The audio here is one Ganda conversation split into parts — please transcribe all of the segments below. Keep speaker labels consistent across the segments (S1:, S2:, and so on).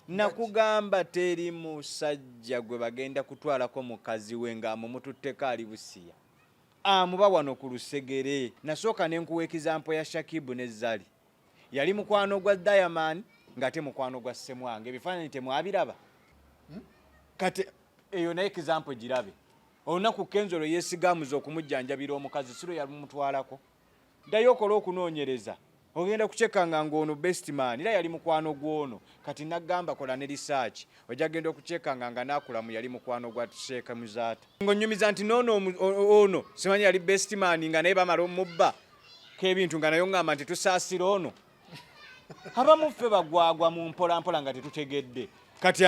S1: nakugamba teri musajja gwe bagenda kutwalako mukazi we ng'amumututteko ali busiya amuba wano ku lusegere. Nasooka ne nkuwa ekizampo ya Shakibu ne Zali. Yali mukwano gwa Diamond ng'ate mukwano gwa Ssemwange. Ebifaananyi temwabiraba? Kati eyo naye ekizampo girabe. Olunaku Kenzo lwe yeesigamuza okumujjanjabira omukazi siro yamutwalako. Ddayo okola okunoonyereza. Ogenda kuchekanga ng'ono best man era yali mukwano gw'ono. Kati nagamba kola ne research. Ojja genda okuchekanga nga naakulamu yali mukwano gwa Sheikh Muzata. Ng'onyumiza nti ono simanyi yali best man nga naye bamala omubba k'ebintu nga nayo ngamba nti tusaasira ono. Abamu ffe bagwagwa mu mpolampola nga tetutegedde. Kati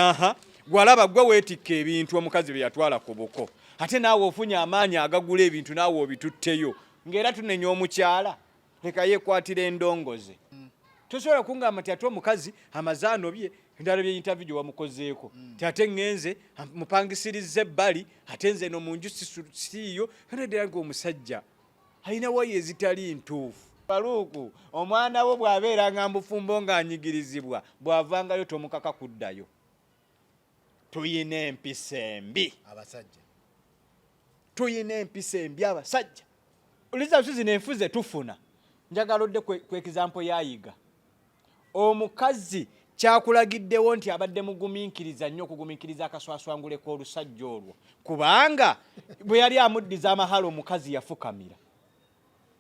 S1: gwalaba gwe weetikka ebintu omukazi bye yatwala ku buko. Ate naawe ofunye amaanyi agagula ebintu naawe obitutteyo. Ng'era tunenya omukyala. Leka yekwatira endongoze. Tosobola kungamba nti ate omukazi amazaano bye endala bye interview wamukozeeko. Ate ngenze mupangisirize ebbali ate nze no mu nju siiyo era ng'omusajja alina wayi ezitali ntuufu. Faluuku omwana wo bw'abeera nga mbufumbo ng'anyigirizibwa bw'avangayo tomukaka kuddayo. Tuyina empisa embi abasajja. Tuyina empisa embi abasajja. Uliza zino enfuze tufuna. Njagala odde ku example ya YIGA. Omukazi kyakulagiddewo nti abadde mugumiikiriza nnyo okugumiikiriza akaswaswangule k'olusajja olwo. Kubanga bwe yali amuddiza amahalo omukazi yafukamira.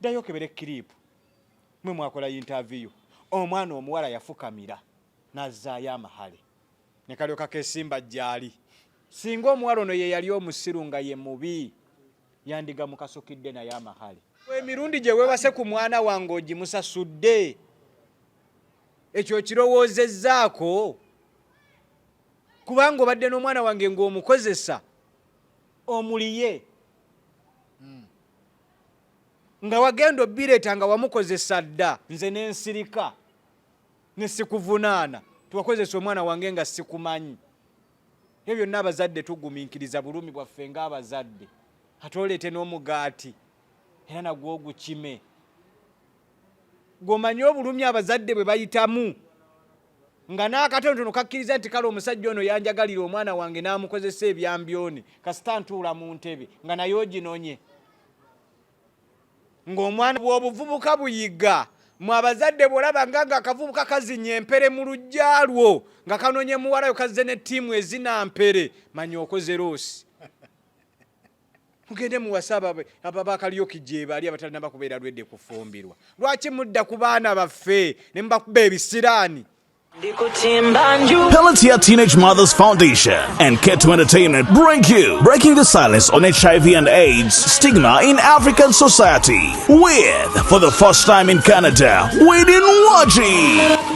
S1: Ddayo kebere kiripu. Mwe mwakola interview. Omwana omuwala yafukamira n'azzaayo amahale. Ne kalyoka kesimba gyali. Singa omuwala ono ye yali omusiru nga ye mubi yandiga mukasukidde naye amahale. Emirundi gye weebase ku mwana wange ogimusasudde. Ekyo kirowoozezzaako. Kubanga obadde n'omwana wange ng'omukozesa omuliye. Nga wagenda obbireeta nga wamukozesa dda nze n'ensirika ne sikuvunaana. Tuwakozesa omwana wange nga sikumanyi. Ebyo byonna abazadde tugumiikiriza bulumi bwaffe ng'abazadde. Atoleete n'omugaati. Era nagwo ogukime. Gwomanyi obulumi abazadde bwe bayitamu. Nga n'akatonotono kakkiriza nti kale omusajja ono yanjagalira omwana wange n'amukozesa ebyambyoni. Kasita ntuula mu ntebe nga naye oginonye. Ng'omwana bw'obuvubuka buyiga. Mwe abazadde bw'olaba nga akavubuka kazinya empere mu luggya lwo nga kanonye muwalayo kazze ne ttiimu ezinampere manya okoze loosi. Mugende muwasa ababakaliyoki gye bali abatalina bakubeera lwedde kufumbirwa. Lwaki mudda ku baana baffe ne mubakuba ebisiraani?
S2: Pelletier Teenage Mothers Foundation and K2 Entertainment bring you Breaking the Silence on HIV and AIDS Stigma in African Society with, for the first time in Canada, Within Waji.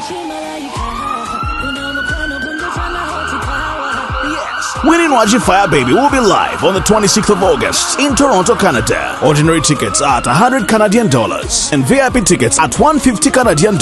S2: Winning Waji Fire Baby will be live on the 26th of August in Toronto, Canada. Ordinary tickets are at $100 Canadian and VIP tickets at $150 Canadian.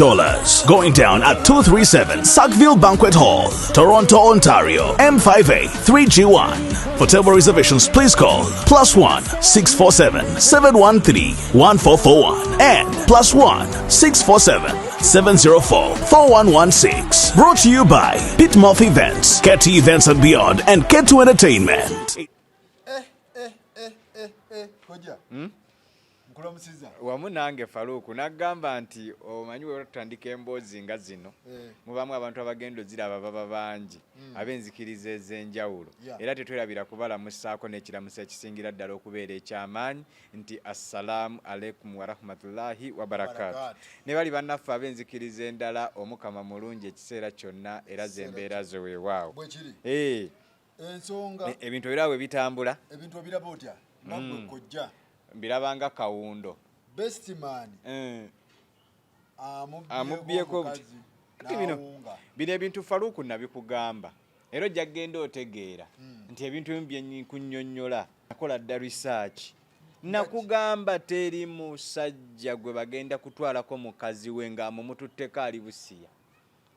S2: Going down at 237 Sackville Banquet Hall, Toronto, Ontario, M58 3G1. For table reservations, please call +1 647 713 1441 and +1 647 704 4116. Brought to you by Pitmoff Events, KT Events and Beyond, and K2 Entertainment.
S3: Kojja. Nkulamusiza.
S1: Wamu nange Faluku nagamba nti omanyi we tutandika emboozi nga zino. Mubamu abantu abagendo ziraba baba bangi. Abenzikiriza ez'enjawulo. Era tetwerabira kubalamusaako n'ekiramusa ekisingira ddala okubeera eky'amaanyi nti assalamu alaikum wa rahmatullahi wa barakatuh. Ne bali bannaffe abenzikiriza endala omukama mulungi ekiseera kyonna era zembeera zo weewaawo.
S3: Ensonga
S1: ebintu birawe bitambula.
S3: Ebintu biraba otya? Nagwe Kojja.
S1: Mbirabanga kawundo.
S3: Best man.
S1: Amubyeko bino ebintu Faluku nabikugamba. Era ojja genda otegeera nti ebintu ebimu bye kunnyonnyola nakola dda research. Nakugamba teri musajja gwe bagenda kutwalako mukazi we ng'amumututteko ali busiya.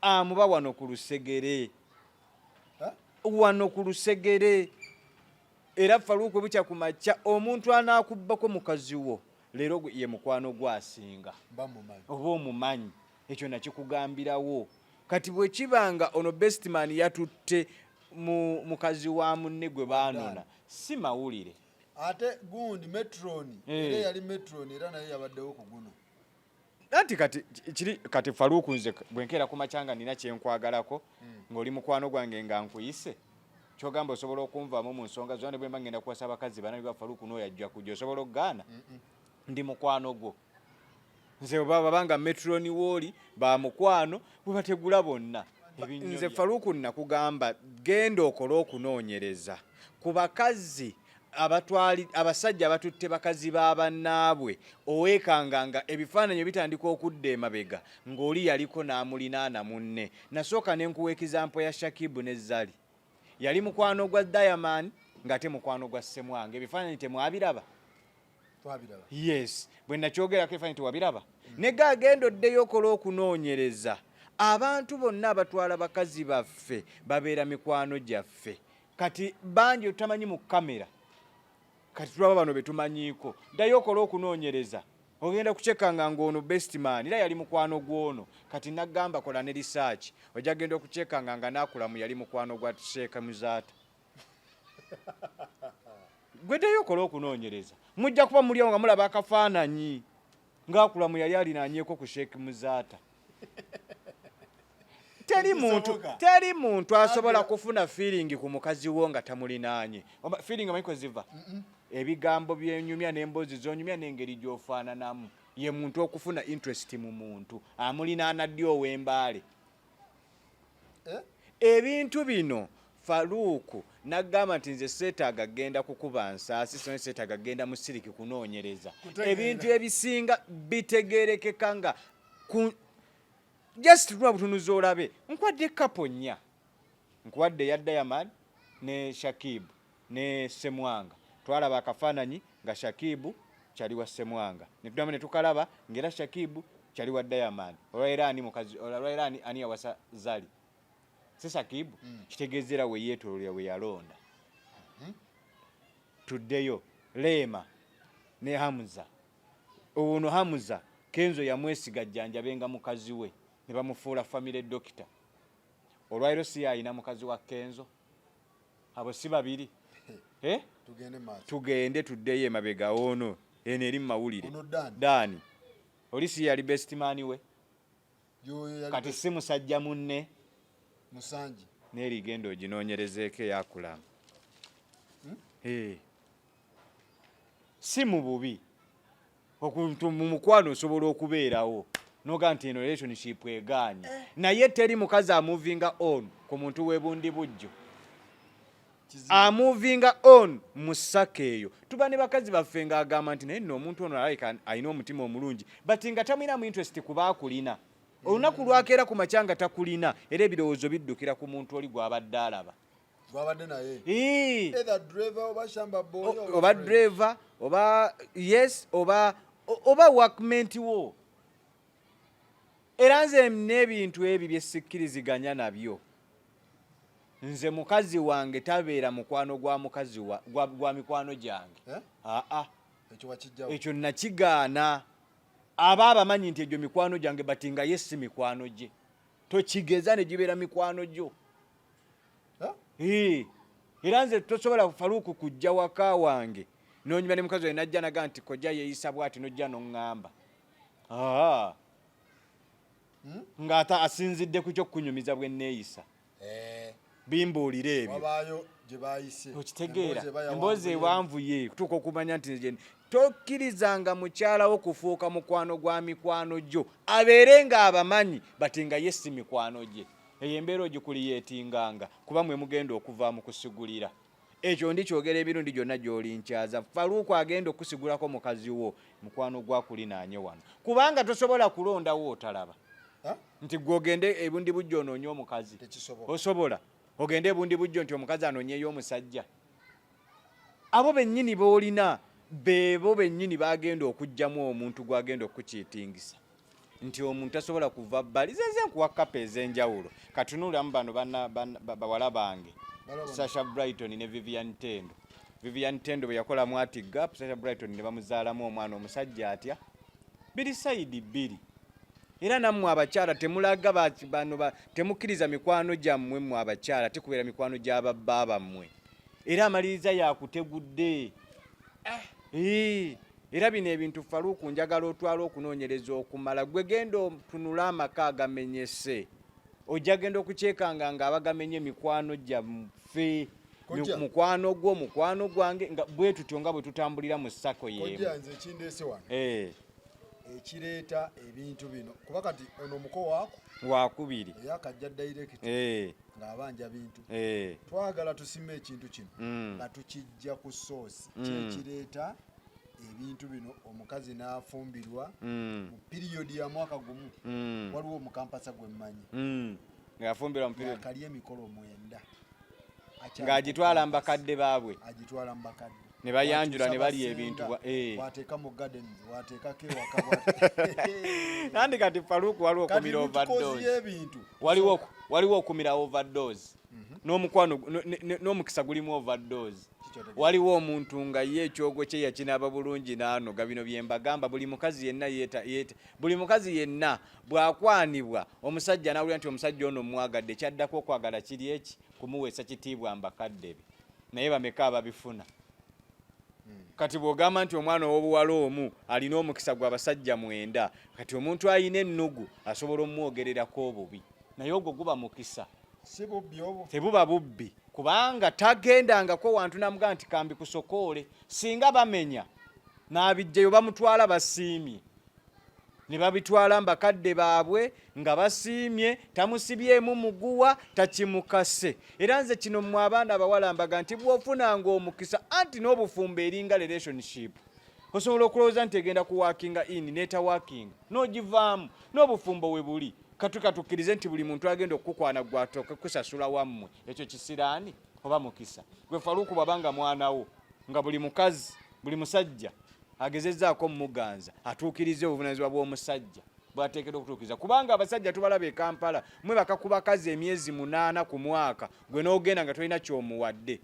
S1: Amuba wano ku lusegere. Wano ku lusegere. Era Faluku bukya ku makya omuntu anaakubbako mukazi wo leero ye mukwano gwasinga. Oba omumanyi. Ekyo nakikugambirawo. kati bwe kibanga ono best man yatutte mukazi wa munne gwe baanona si mawulire
S3: ate gundi metroni era yali metroni era naye yabaddewo ku guno
S1: anti kati Faruku nze bwenkeera ku macanga nina kyenkwagalako ng'oli mukwano gwange nga nkuyise kyogamba osobola okunvaamu mu nsonga zone bwe mba ngenda kuwasa abakazi bana bwa Faruku n'oyo ajja kujja osobola okugaana ndi mukwano gwo nze babanga metroni wooli ba mukwano bwe bategula bonna nze Faruku nakugamba genda okola okunoonyereza ku bakazi abasajja abatutte bakazi b'abannaabwe owekanganga ebifaananyi bitandika okudda emabega ng'oli yaliko n'amulinaana munne nasooka ne nkuwa ekizampo ya Shakibu ne Zali yali mukwano gwa Diamond ng'ate mukwano gwa Ssemwanga ebifaananyi temwabiraba yes bwe nakyogerako ebifaananyi tewabiraba ne gagenda oddeyo okola okunoonyereza abantu bonna abatwala bakazi baffe babeera mikwano gyaffe kati bangi otamanyi mu kamera kati tulaba bano betumanyiiko ddayo okola okunoonyereza ogenda kucekanga ng'ono best man era yali mukwano gw'ono kati nagamba kola ne research ojja genda okucekanga nga naakulamu yali mukwano gwa Sheikh Muzaata gwe ddayo okola okunoonyereza mujja kuba mulyawo nga mulaba akafaananyi ng'akulamu yali alinaanyeeko ku Sheikh Muzaata teri muntu asobola kufuna feeling ku mukazi wo nga tamulinaanye feeling amayiko ziva ebigambo byenyumya n'emboozi zonyumya n'engeri gy'ofaananamu ye muntu okufuna interest mu muntu amulinaana ddi ow'embaale ebintu bino Faruku nagamba nti nze seetaaga genda kukuba nsaasi so seetaaga genda mu siriki kunoonyereza ebintu ebisinga bitegeerekeka nga just tuba butunuza olabe nkwadde kapo nnya nkwadde ya Diamond ne Shakibu ne Ssemwanga twalaba akafaananyi nga Shakibu kyali wa Ssemwanga ne tudamu ne tukalaba ng'era Shakibu kyali wa Diamond olwaira ani yawasa Zali si Shakibu kitegeezera we yeetololera we yalonda tuddeyo Leema ne Hamza ono Hamza Kenzo yamwesiga jjanjabenga mukazi we ne bamufuula family doctor olwairo si ayina mukazi wa Kenzo abo si babiri tugende tuddeyo emabega ono eno eri mawulire Dani oli si yali best man we kati si musajja munne
S3: Musanji
S1: neri gendo oginoonyerezeeko eyakulamu si mu bubi okuntu mu mukwano osobola okubeerawo noga nti eno relationship egaanye naye teri mukazi amovinga on ku muntu webundi bujjo amovinga on musaka eyo tuba ne bakazi baffe nga agamba nti naye nno omuntu ono alina omutima omulungi bati nga tamwinamu interest kuba akulina olunaku lwakeera ku makyanga takulina era ebirowoozo biddukira ku muntu oli gw'abadde alaba
S3: gwabadde naye
S1: oba driver oba yes oba workmate wo era nze n'ebintu ebyo byesikkiriziganya nabyo nze mukazi wange tabeera mukwano gwa mukazi gwa mikwano gyange ekyo nakigaana aba abamanyi nti egyo mikwano gyange batinga ye si mikwano gye tokigeza ne gibeera mikwano gyo era nze tosobola Faruku kujja waka wange n'onyuma ne mukazi wange najja naga nti Kojja yeeyisa bw'ati n'ojja n'oŋŋamba ng'ata asinzidde ku ky'okunyumiza bwe neeyisa bimbuulira ebyo okitegeera emboozi ewanvu ye kutuuka okumanya nti tokkirizanga mukyalawo kufuuka mukwano gwa mikwano gyo abeere ng'abamanyi bati nga ye si mikwano gye eyo embeera ogikuliyeetinganga kuba mwe mugenda okuva mu kusigulira ekyo ndi kyogera ebirundi gyonna gy'olinkyaza Faruku agenda okusigulako mukazi wo mukwano gwakulinaanye wano kubanga tosobola kulondawo otalaba nti gw'ogende ebundi bujjo onoonye omukazi osobola ogende ebundi bujjo nti omukazi anoonyeyo omusajja abo bennyini boolina beebo bennyini bagenda okugjamu omuntu gwagenda okukiitingisa nti omuntu asobola kuva bbali zeze nkuwa kapa ez'enjawulo katunulamu bano bawala bange Sasha Brighton ne Vivian Tendo bwe yakolamu ati gap Sasha Brighton ne bamuzaalamu omwana omusajja atya biri sayidi bbiri era nammwe abakyala temulaga bano temukkiriza mikwano gyammwe mmwe abakyala tekubeera mikwano gy'ababba bammwe era amaliriza yakutegudde era bino ebintu Faruku njagala otwala okunoonyereza okumala gwe genda otunula amaka agamenyese ojja genda okukyekanga nga abagamenye mikwano gyaffe mukwano gwo mukwano gwange bwe tutyo nga bwe tutambulira mu ssako
S3: yeemu ekireeta ebintu bino kuba kati ono muko waako
S1: wakubiri
S3: eyakajja direct ng'abanja bintu twagala tusime ekintu kino nga tukijja ku source kyekireeta ebintu bino omukazi n'afumbirwa mu piriyodi ya mwaka gumu waliwo omukampasa gwe mmanyi
S1: ng'afumbirwa mu piriyodi
S3: akalya emikolo 9
S1: ng'agitwala mu bakadde baabwe
S3: agitwala mu bakadde
S1: ne bayanjula ne bali ebintu
S3: wateeka mu gardens wateekako ewaka
S1: nandi kati Faruku waliwo okumira overdose waliwo okumira overdose n'omukwano n'omukisa gulimu overdose waliwo omuntu nga ye ekyogo kye yakinaaba bulungi n'anoga bino bye mbagamba buli mukazi yenna bw'akwanibwa omusajja n'awulira nti omusajja ono mwagadde kyaddako okwagala kiri eki kumuweesa kitiibwa mbakadde be naye bameka ababifuna kati bw'ogamba nti omwana ow'obuwala omu alina omukisa gwa basajja 9 kati omuntu ayina ennugu asobola omwogererako obubi naye ogwo guba mukisa tebuba bubbi kubanga tagendangako wantu namugaa nti kambi kusokoole singa bamenya n'abijjayo bamutwala basiimye ne babitwala mbakadde baabwe nga basiimye tamusibyemu muguwa takimukase era nze kino mmwe abaana abawala mbaga nti bw'ofunanga omukisa anti n'obufumbo eringa relationship osobola okulowooza nti egenda kuwakinga in netawakinga n'ogivaamu n'obufumbo we buli katukkirize nti buli muntu agenda okukukwana gwatooke kusasula wammwe ekyo kisiraani oba mukisa gwe Faruku bwabanga mwanawo nga buli mukazi buli musajja agezezzaako muganza atuukirize obuvunaanyizibwa bw'omusajja bw'ateekeddwa okutuukiriza kubanga abasajja tubalaba e Kampala mwe bakakuba bakazi emyezi 8 ku mwaka gwe n'ogenda nga tolina ky'omuwadde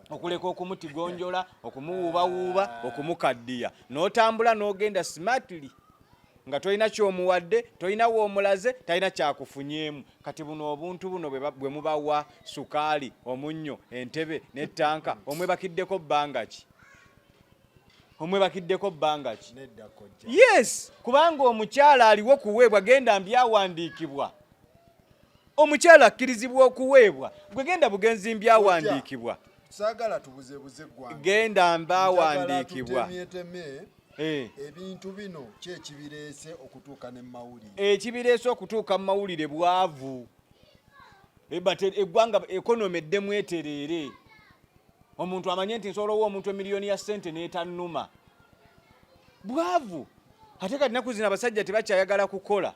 S1: okuleka okumutigonjola okumuwuubawuuba okumukaddiya n'otambula n'ogenda smartly nga tolina ky'omuwadde tolina w'omulaze talina kyakufunyeemu kati buno obuntu buno bwe mubawa sukaali omunnyo entebe n'ettanka omwebakiddeko bbanga ki omwebakiddeko bbanga ki yes kubanga omukyala aliwo kuweebwa genda mbyawandiikibwa omukyala akkirizibwa okuweebwa gwe genda bugenzi mbyawandiikibwa
S3: saagala tubuzebuze ggwanga
S1: genda mbawandiikibwa
S3: ebintu bino kyekibireese okutuuka ne mawulire
S1: ekibireese okutuuka mu mawulire bwavu eggwanga ekonomi eddemu etereere omuntu amanye nti nsobola owa omuntu emiliyoni ya ssente n'etannuma bwavu ate kati naku zino abasajja tebakyayagala kukola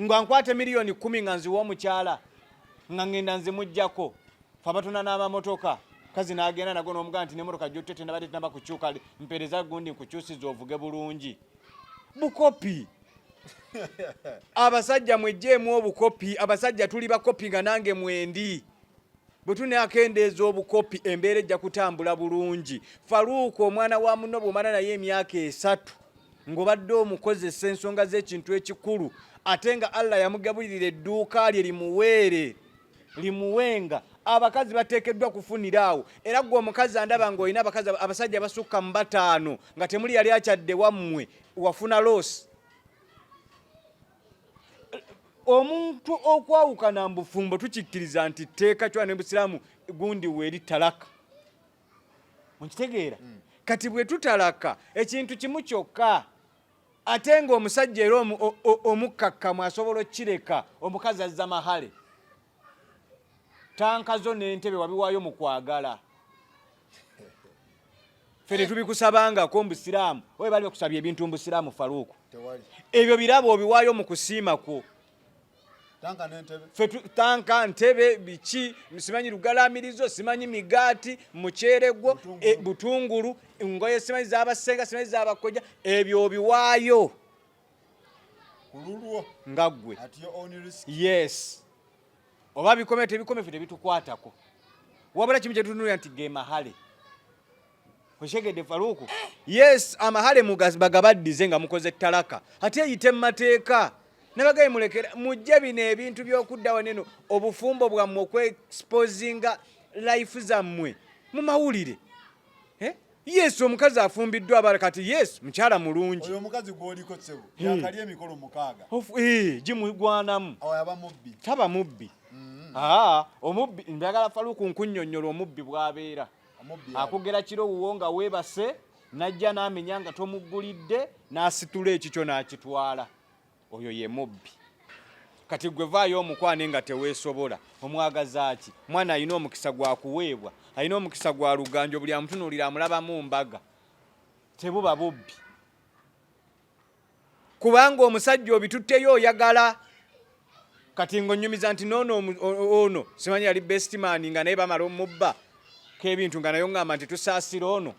S1: nga nkwate miliyoni 10 nga nziwa omukyala nga ngenda nzimuggyako fabatuna n'amamotoka kazi n'agenda nago n'omugaa nti n'emmotoka gy'otte tenabadde tenaba kukyuka mpeereza gundi nkukyusiza ovuge bulungi bukopi abasajja mwejjeemu obukopi abasajja tuli bakopi nga nange mwendi bwe tunakendeeza obukopi embeera ejja kutambula bulungi Faruku omwana wa muno bw'omala naye emyaka 3 ng'obadde omukozesa ensonga z'ekintu ekikulu ate nga Allah yamugabulirira edduuka lye limuwenga abakazi bateekeddwa kufunira awo era gwe omukazi andaba ng'olina abasajja basukka mu 5 nga temuli yali akyadde wammwe wafuna losi omuntu okwawukana mbufumbo tukikkiriza nti tteeka kywa n'ebusiraamu gundi weeri talaka mukitegeera kati bwe tutalaka ekintu kimu kyokka ate ng'omusajja era omukkakkamu asobola okkireka omukazi azza mahale tankazo n'entebe wabiwaayo mu kwagala fere tubikusabangako mu busiraamu oyo bali bakusabye ebintu mu busiraamu Faruku ebyo birabo obiwaayo mu kusiima kwo tanka ntebe biki simanyi lugalamirizo simanyi migaati muceregwo butungulu ngoye simanyi z'abasenga simanyi z'abakojja ebyo obiwaayo
S3: kululwo
S1: ngaggwe yes oba bikome tebikome fete bitukwatako wabula kimu kyetutunulira nti ge mahale oshegedde Faruku yes amahale bagabaddize nga mukoze talaka ate yite mateeka nabagaye mulekera mujja bino ebintu by'okuddawo neno obufumbo bwammwe okweexposinga life zammwe mu mawulire yes omukazi afumbiddwa abarakati yes mukyala mulungi
S3: oyo omukazi gwoliko ssebo yakali emikolo 6
S1: gimugwanamu
S3: awo yaba mubbi
S1: taba mubbi omubbi njagala Faruku nkunnyonnyola omubbi bw'abeera akugera kiro wuwo nga weebase najja n'amenya nga tomuggulidde n'asitula ekikyo n'akitwala oyo ye mubbi kati gwe vaayo omukwane nga teweesobola omwagaza ki mwana alina omukisa gwa kuweebwa alina omukisa gwa luganjo buli amutunuulira amulabamu mbaga tebuba bubbi kubanga omusajja obitutteyo oyagala kati ng'onnyumiza nti ono simanyi yali best man nga naye bamala omubba k'ebintu nga nayo ngamba nti tusaasira ono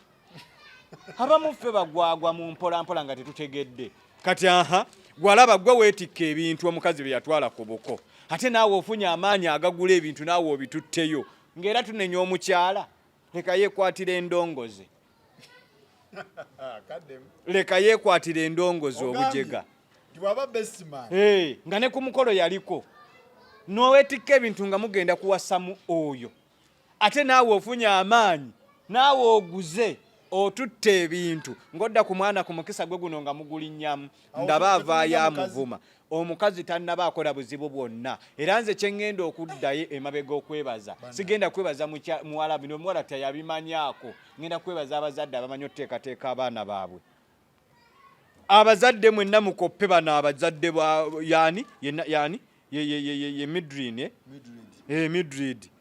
S1: abamu ffe bagwagwa mu mpolampola nga tetutegedde kati gwalaba gwe weetikka ebintu omukazi bye yatwala ku buko ate naawe ofunye amaanyi agagula ebintu naawe obitutteyo ng'era tunenya omukyala leka yeekwatira endongoze leka yeekwatira endongoze obujega nga ne ku mukolo yaliko n'oweetikka ebintu nga mugenda kuwasamu oyo ate naawe ofunye amaanyi naawe oguze otutta ebintu ng'odda ku mwana ku mukisa gwe guno nga mugulinnyamu ndaba avaayo amuvuma omukazi tannaba akola buzibu bwonna era nze kye ŋŋenda okuddayo emabega okwebaza sigenda kwebaza muwala bino omuwala teyabimanyaako ŋŋenda kwebaza abazadde abamanyi okuteekateeka abaana baabwe abazadde mwenna mukoppe bano abazadde yani ye Midrin Midrid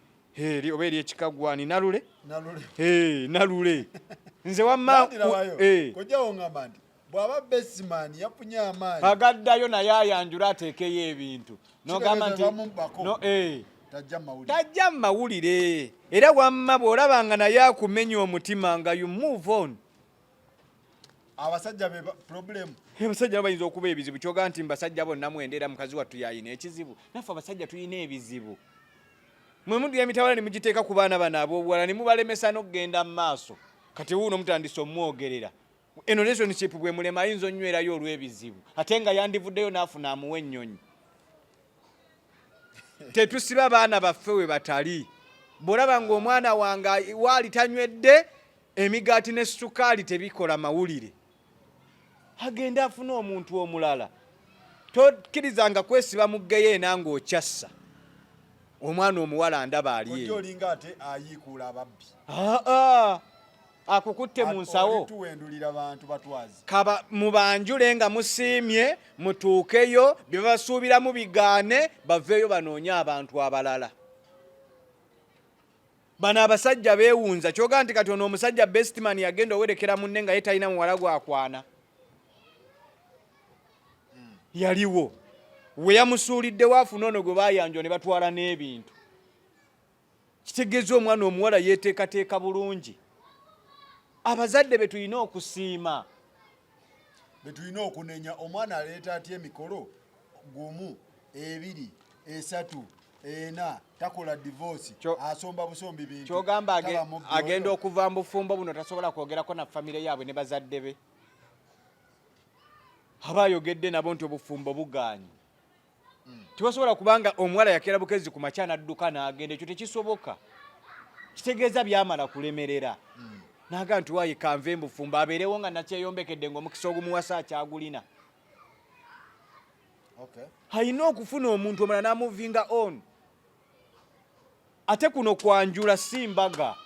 S1: oba eri ekikagwani nalule nalule nze wamma
S3: Kojjawo ngamba nti bw'aba bestman yafunye amaanyi
S1: agaddayo naye ayanjula ateekeyo ebintu n'ogamba nti tajja mu mawulire era wamma bw'olabanga naye akumenya omutima nga you move on
S3: abasajja be problem
S1: abasajja bayinza okuba ebizibu kyoga nti mbasajja bonna mwendera mukazi wattu yayina ekizibu naffe abasajja tulina ebizibu mwe mudira emitawala ne mugiteeka ku baana bano ab'obuwala ne mubalemesa n'okugenda mu maaso kati wuuno mutandise omwogerera eno relationship bwe mulema ayinza onnywerayo olw'ebizibu ate nga yandivuddeyo n'afuna amuwa ennyonyi tetusiba baana baffe we batali bw'olaba ng'omwana wange waali tanywedde emigaati ne sukaali tebikola mawulire agenda afuna omuntu omulala tokkirizanga kwesiba muggeyo ena ng'okyassa omwana omuwala ndaba ali
S3: eyo olinga ate ayiikuula ababbi
S1: akukutte mu nsawo
S3: tuwendulira abantu batwazi
S1: kaba mubanjule nga musiimye mutuukeyo bye basuubiramu bigaane baveeyo banoonye abantu abalala bano abasajja beewunza kyoga nti kati ono omusajja bestman yagenda owerekera munne nga ye talina muwala gwakwana yaliwo we yamusuuliddewo afuna ono gwe baayanjwa ne batwala n'ebintu kitegeeza omwana omuwala yeeteekateeka bulungi abazadde be tulina okusiima
S3: be tulina okunenya omwana aleeta atya emikolo 1 2 3 4 takola divorce asomba busombi bintu
S1: kyogamba agenda okuva mu bufumbo buno tasobola kwogerako na famire yaabwe ne bazadde be aba ayogedde nabo nti obufumbo bugaanyi tiwasobola kubanga omuwala yakera bukezi ku makya n'adduka n'agenda ekyo tekisoboka kitegeeza byamala kulemerera naga nti wayi kanve mbufumbo abeerewo nga nakyeyombekedde ng'omukisa ogumuwasa akyagulina alina okufuna omuntu omulala n'amuvinga on ate kuno kwanjula si mbaga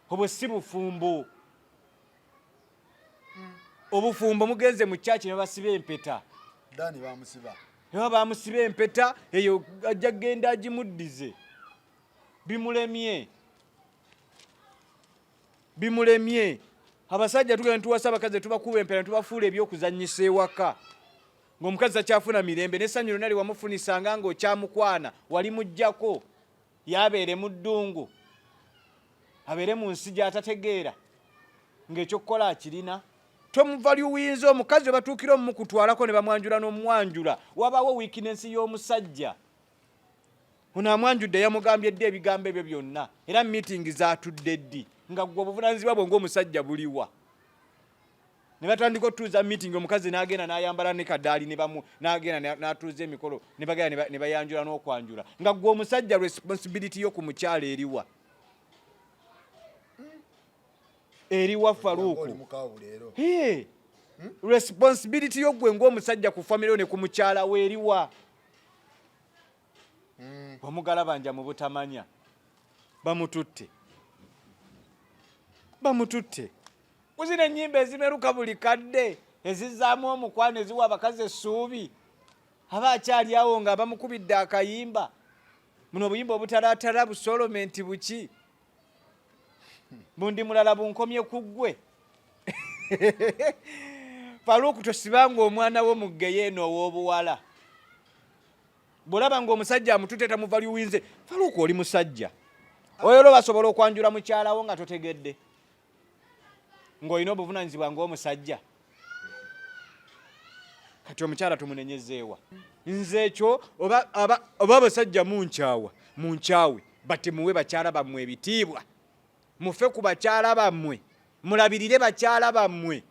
S1: obwo si bufumbo obufumbo mugenze mu kyaki ne basiba empeta
S3: dani bamusiba
S1: eba bamusiba empeta eyo ajja genda agimuddize bimulemye abasajja tugenda tuwasa abakazi tubakuba empeta ne tubafuula ebyokuzannyisa ewaka ng'omukazi akyafuna mirembe n'essanyu lyonna lyewamufunisanga ng'okyamukwana wali muggyako yabeere mu ddungu abeere mu nsi gy'atategeera ng'ekyokukola akirina tomuva lyuyinza omukazi we batuukira omukutwalako ne bamwanjula n'omwanjula wabaawo wiikinensi y'omusajja ono amwanjudde yamugambye ddi ebigambo ebyo byonna era miitingi zaatudde ddi nga gwe obuvunaanyizibwa bwe ng'omusajja buliwa. Ne batandika otuuza meeting omukazi n'agenda n'ayambala ne kadaali n'agenda n'atuuza emikolo ne bagenda ne bayanjula n'okwanjula nga gwe omusajja responsibility yo ku mukyala eriwa. Eriwa Faruku. Responsibility yo gwe ng'omusajja ku family ne ku mukyala we eriwa. Bamugala banja mu butamanya. Bamututte. Kuzina ennyimba ezimeruka buli kadde ezizaamu omukwano eziwa abakazi essuubi. Aba akyali awo nga bamukubidde akayimba. Muno obuyimba obutalaatala busolomenti buki. Bundi mulala bunkomye ku ggwe. Faruku tosibanga omwana wo mu ggeyeeno ow'obuwala. Bw'olaba ng'omusajja amututte tamuvaluwinze, Faruku oli musajja. Oyo basobola okwanjula mukyala wo nga totegedde. Ng'olina obuvunaanyizibwa ng'omusajja. Kati omukyala tumunenyezeewa. Nze ekyo oba abasajja munkyawe bati muwe bakyala bammwe ebitiibwa. Mufe ku bakyala bammwe. Mulabirire bakyala bammwe.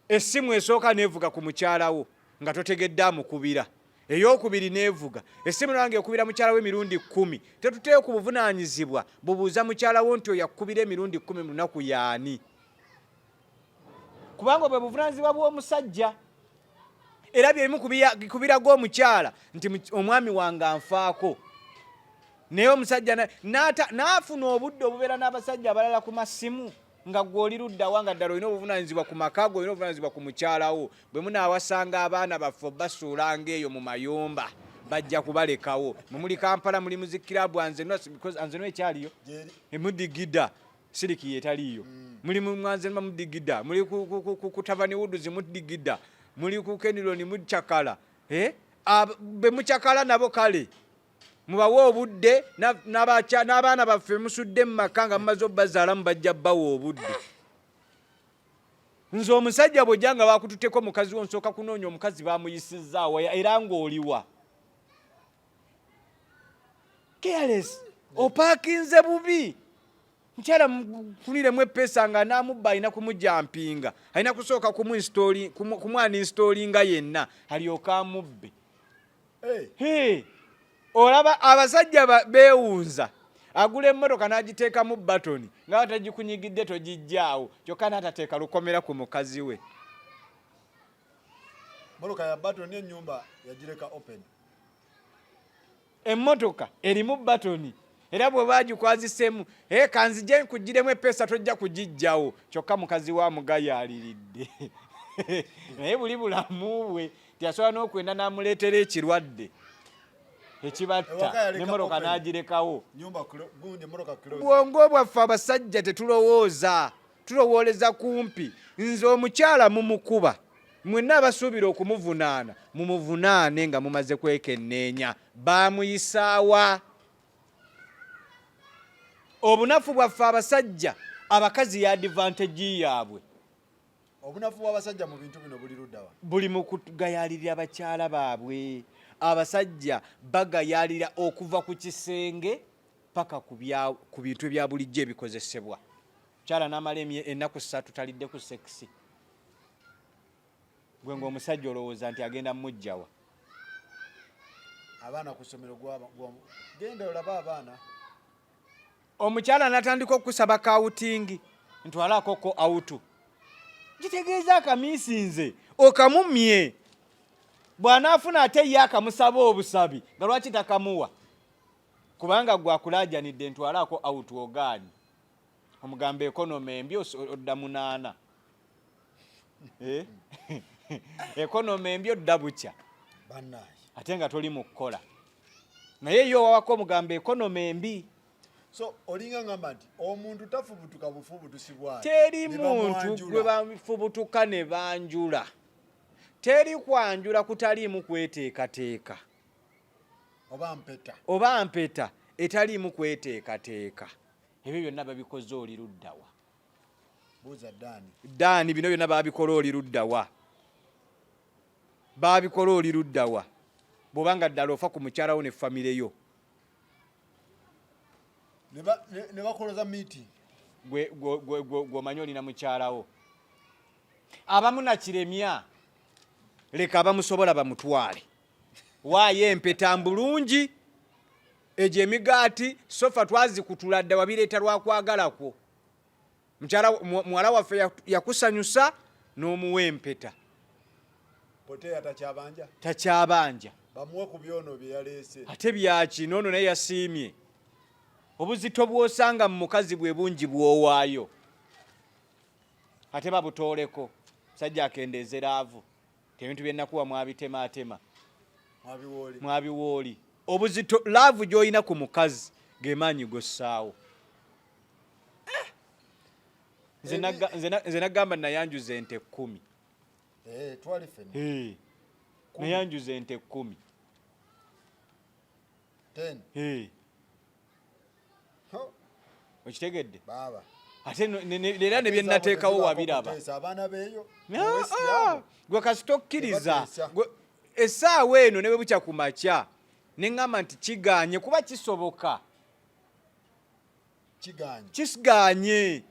S1: Essimu esooka neevuga ku mukyala wo nga totegedde amukubira. Ey'okubiri neevuga. Essimu nange ekubira mukyala we emirundi 10. Tetuteeyo ku buvunaanyizibwa bubuuza mukyala wo nti yakubira emirundi 10 mu lunaku yaani. Kubanga bwe buvunaanyizibwa bw'omusajja. Era byemu kubirago omukyala nti omwami wange anfaako. Naye omusajja n'afuna obudde obubeera n'abasajja abalala ku masimu nga gw'oli luddawa nga ddala olina obuvunaanyizibwa ku maka go, olina obuvunaanyizibwa ku mukyalawo. Bwe munaawasanga abaana baffe basuulanga eyo mu mayumba bajja kubalekawo. Muli Kampala muli muzikirabu anzenwa ekyaliyo emudigida siriki yetaliyo. Muli mwanzenwa mudigida, muli ku Tavani Wuduzi mudigida, muli ku Keniloni mucakala. Be mucakala nabo kale mubawe obudde n'abaana baffe musudde mu maka nga mumaze obbazaalamu bajja bbawa obudde. Nze omusajja bw'ojja nga bakututteko mukazi wo nsooka kunoonya omukazi baamuyisizzaawo era ng'oliwa. Careless. Opaakinze bubi. Mukyala mufuniremu eppeesa nga n'amubba alina kumujampinga. Alina kusooka kumwaninstoolinga yenna alyoka amubbe. Olaba abasajja beewunza. Agula emmotoka n'agiteekamu batoni nga batagikunyigidde togijjaawo kyokka n'atateeka lukomera ku mukazi we.
S3: Mmotoka ya batoni ennyumba yagireka open.
S1: Emmotoka erimu batoni era bwe baagikwaziseemu kanzije nkugiremu eppeesa tojja kugijjawo kyokka mukazi wa mugayaaliridde. Naye buli bulamu bwe tiyasobola n'okwenda n'amuleetera ekirwadde ekibatta n'emmotoka n'agirekawo. Bwongo bwaffe abasajja tetulowooza, tulowooleza kumpi. Nze omukyala mumukuba, mwenna abasuubira okumuvunaana mumuvunaane nga mumaze kwekenneenya. Baamuyisaawa. Obunafu bwaffe abasajja abakazi ya advantage yaabwe.
S3: Obunafu bw'abasajja mu bintu bino buli luddawa?
S1: Buli mu kugayaalirira abakyala baabwe. Abasajja bagayaalira okuva ku kisenge paka ku bintu ebya bulijjo ebikozesebwa. Kyala n'amala ennaku 3 talidde ku sekisi. Gwe ng'omusajja olowooza nti agenda mujjawa.
S3: Abaana ku ssomero genda olaba abaana.
S1: Omukyala n'atandika okusaba kawutingi ntwalakoko awutu. Kitegeeza akamiisinze okamumye. Bw'anaafuna ate ye akamusaba obusabi nga lwaki takamuwa? Kubanga gwakulaajanidde ntwalako awutu ogaanyi. Omugamba ekonoma embi odda 8. Ekonoma embi odda bukya. Ate nga toli mu kukola. Naye yo wawako omugamba ekonoma embi.
S3: So olinga ngamba nti omuntu tafubutuka bufubutusibwa.
S1: Teri muntu gwe bafubutuka ne banjula. Teri kwanjula kutaliimu kweteekateeka. Oba mpeta etaliimu kweteekateeka. Ebyo byonna babikoze oli luddawa?
S3: Buuza
S1: Ddaani bino byonna babikola oli luddawa? Babikola oli luddawa? Bw'obanga ddala ofa ku mukyalawo ne famire yo.
S3: Ne bakoloza meeting.
S1: gwomanyi olina mukyalawo abamu nakiremya leka abamusobola bamutwale waayo empeta mbulungi egyo emigaati sofa twazikutula dda wabireeta lwakwagalakwo muwala waffe yakusanyusa n'omuwa empeta takyabanja
S3: bamuwe ku byono bye yaleese
S1: ate byaki noono naye yasiimye obuzito bw'osanga mu mukazi bwe bungi bw'owaayo ate babutooleko sajja akendeezera avu ebintu byennakuwa mwabitemaatema mwabiwooli obuzito laavu gy'olina ku mukazi gemaanyi gossaawo nze nagamba nayanjuza ente 10 nayanjuza ente 10 okitegedde ate era ne byennateekawo wabiraba gwe kasitokkiriza essaawa eno ne bwe bukya ku makya ne ŋŋamba nti kiganye kuba kisoboka kiganye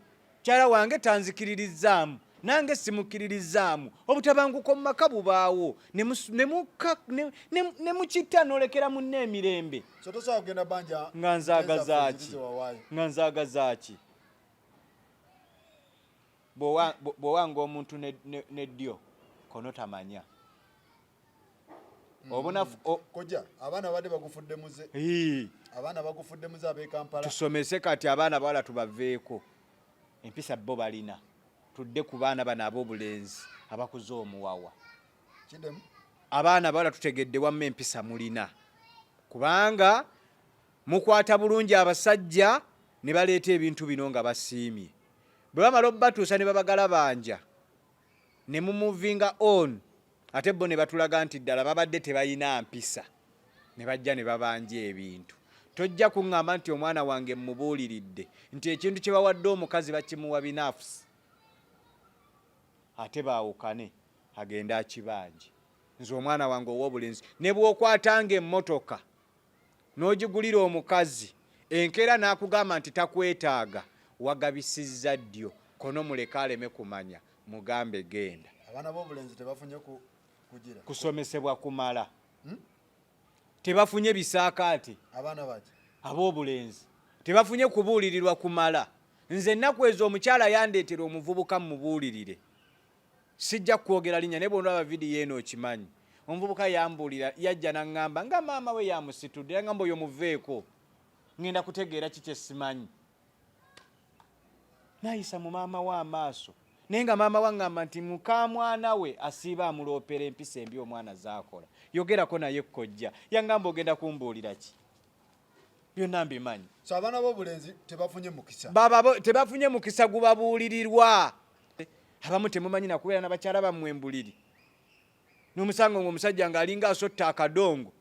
S1: kyala wange tanzikiririzaamu nange simukiririzaamu obutabanguko mu maka bubaawo ne mukitta n'olekera munne emirembe nga nzaagaza ki bw'owanga omuntu neddyo kono tamanya
S3: Kojja abaana badde bagufudde muze ab'e Kampala
S1: tusomese kati abaana bawala tubaveeko empisa bo balina tudde ku baana bano ab'obulenzi abakuze omuwawa abaana bawala tutegedde wamma empisa mulina kubanga mukwata bulungi abasajja ne baleeta ebintu bino nga basiimye bwe bamala obbatuusa ne babagala banja ne mumuvinga on ate bo ne batulaga nti ddala babadde tebalina mpisa ne bajja ne babanja ebintu tojja kuŋŋamba nti omwana wange mmubuuliridde nti ekintu kye bawadde omukazi bakimuwa binaafusi ate baawukane agenda akibanje nze omwana wange ow'obulenzi ne bw'okwatanga emmotoka n'ogigulira omukazi enkeera n'akugamba nti takwetaaga wagabisizza ddyo kono muleke aleme kumanya mugambe genda
S3: abaana b'obulenzi tebafunye
S1: kusomesebwa kumala tebafunye bisaakaate ab'obulenzi tebafunye kubuulirirwa kumala nze ennaku ezo omukyala yandeetera omuvubuka mmubuulirire sijja kwogera linnya naye bw'ondaba vidiyo eno okimanyi omuvubuka yambuulira yajja n'aŋŋamba nga maama we yamusitudde yaŋŋamba oyo muveeko ŋŋenda kutegeera ki kye simanyi nayisa mu maama we amaaso naye nga maama we aŋŋamba nti muka mwana we asiiba amuloopera empisa embi omwana zaakola yogerako naye Kojja yaŋŋamba ogenda kumbuulira ki byonna mbimanyi
S3: abaana b'obulenzi tebafunye mukisa
S1: tebafunye mukisa gubabuulirirwa abamu temumanyi nakubeera n'abakyala bammwe embuliri n'omusanga ng'omusajja ng'alinga asotta akadongo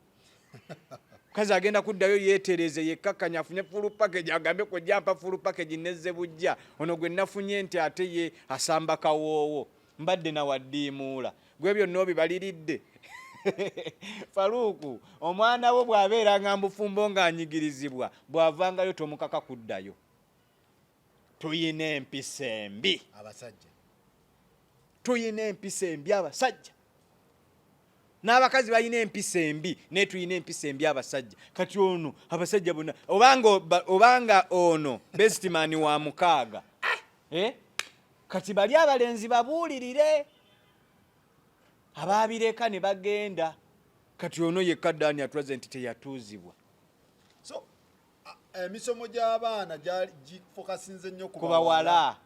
S1: mukazi agenda kuddayo yeetereze yekkakkanya afunye fulu package agambe Kojja mpa fulu package nezze bujja ono gwe nafunye nti ate ye asamba kawoowo mbadde nawaddiimuula gwe byonna obibaliridde Faruku omwana wo bw'abeera nga mbufumbo ng'anyigirizibwa bw'avangayo tomukaka kuddayo tuyina empisa embi abasajja n'abakazi balina empisa embi naye tuyina empisa embi abasajja kati ono abasajja bonna obanga ono bestimani wa mukaaga kati bali abalenzi babuulirire abaabireka ne bagenda kati ono yekka ddaani atulaze nti teyatuuzibwa
S3: emisomo gy'abaana gifokasinze nnyo
S1: ku bawala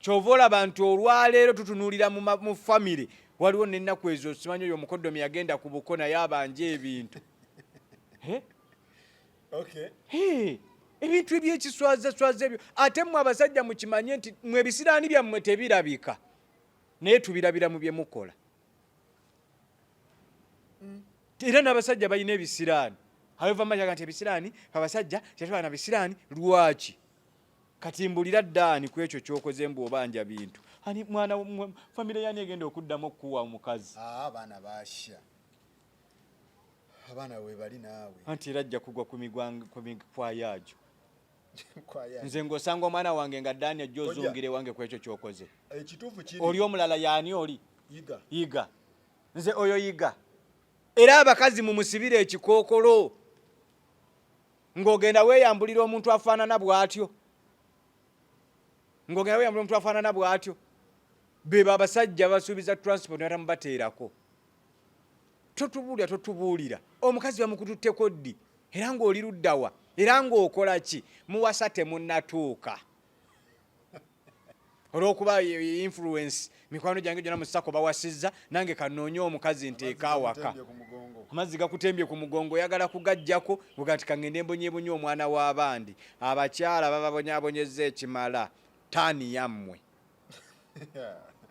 S1: kyova olaba nti olwaleero tutunuulira mu famire waliwo n'ennaku ezo simanyi oyo omukoddomi yagenda ku buko naye abanja ebintu ebintu ebyekiswazaswaza ebyo ate mmwe abasajja mukimanye nti mmwe ebisiraani byammwe tebirabika naye tubirabira mu bye mukola era n'abasajja balina ebisiraani ayova majaga nti ebisiraani abasajja tetubana bisiraani lwaki kati mbulira ddaani ku ekyo ky'okoze mbw'obanja bintu ani mwana famire yani egenda okuddamu okuwa omukazi
S3: abaana basha abaana we bali naawe
S1: anti era ajja kugwa ku migwayaagyo nze ng'osanga omwana wange nga Dani ajja ozungire wange ku ekyo ky'okoze.
S3: Ekituufu kiri.
S1: Oli omulala yaani oli?
S3: Yiga.
S1: Yiga. Nze oyo yiga. Era abakazi mumusibire ekikookolo. Ng'ogenda weeyambulira omuntu afaanana bw'atyo. Ng'ogenda weeyambulira omuntu afaanana bw'atyo. Beba abasajja basuubiza transport era mubateerako. Totubuulira. Omukazi bamukututteko ddi. Era ng'oli luddawa. Era ng'okola ki? Muwasa temunnatuuka. Olw'okuba influence mikwano gyange gyonna mu ssako bawasizza nange kanoonye omukazi nteeka awaka. Amazzi gakutembye ku mugongo oyagala kugajjako bugati kangende mbonyeebonye omwana w'abandi. Abakyala bababonyaabonyezza ekimala. Taani yammwe.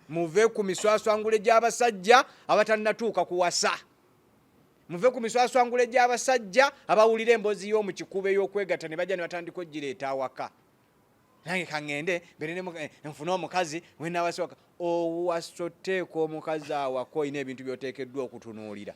S1: Muve ku miswaswangule gy'abasajja abatannatuuka kuwasa. Muve ku miswaswangule gy'abasajja abawulira emboozi y'omu kikube y'okwegatta ne bajja ne batandika ogireeta awaka. Nange kangende mbere nfune omukazi wenawasa waka. Owasotteeko omukazi awaka olina ebintu by'oteekeddwa okutunuulira.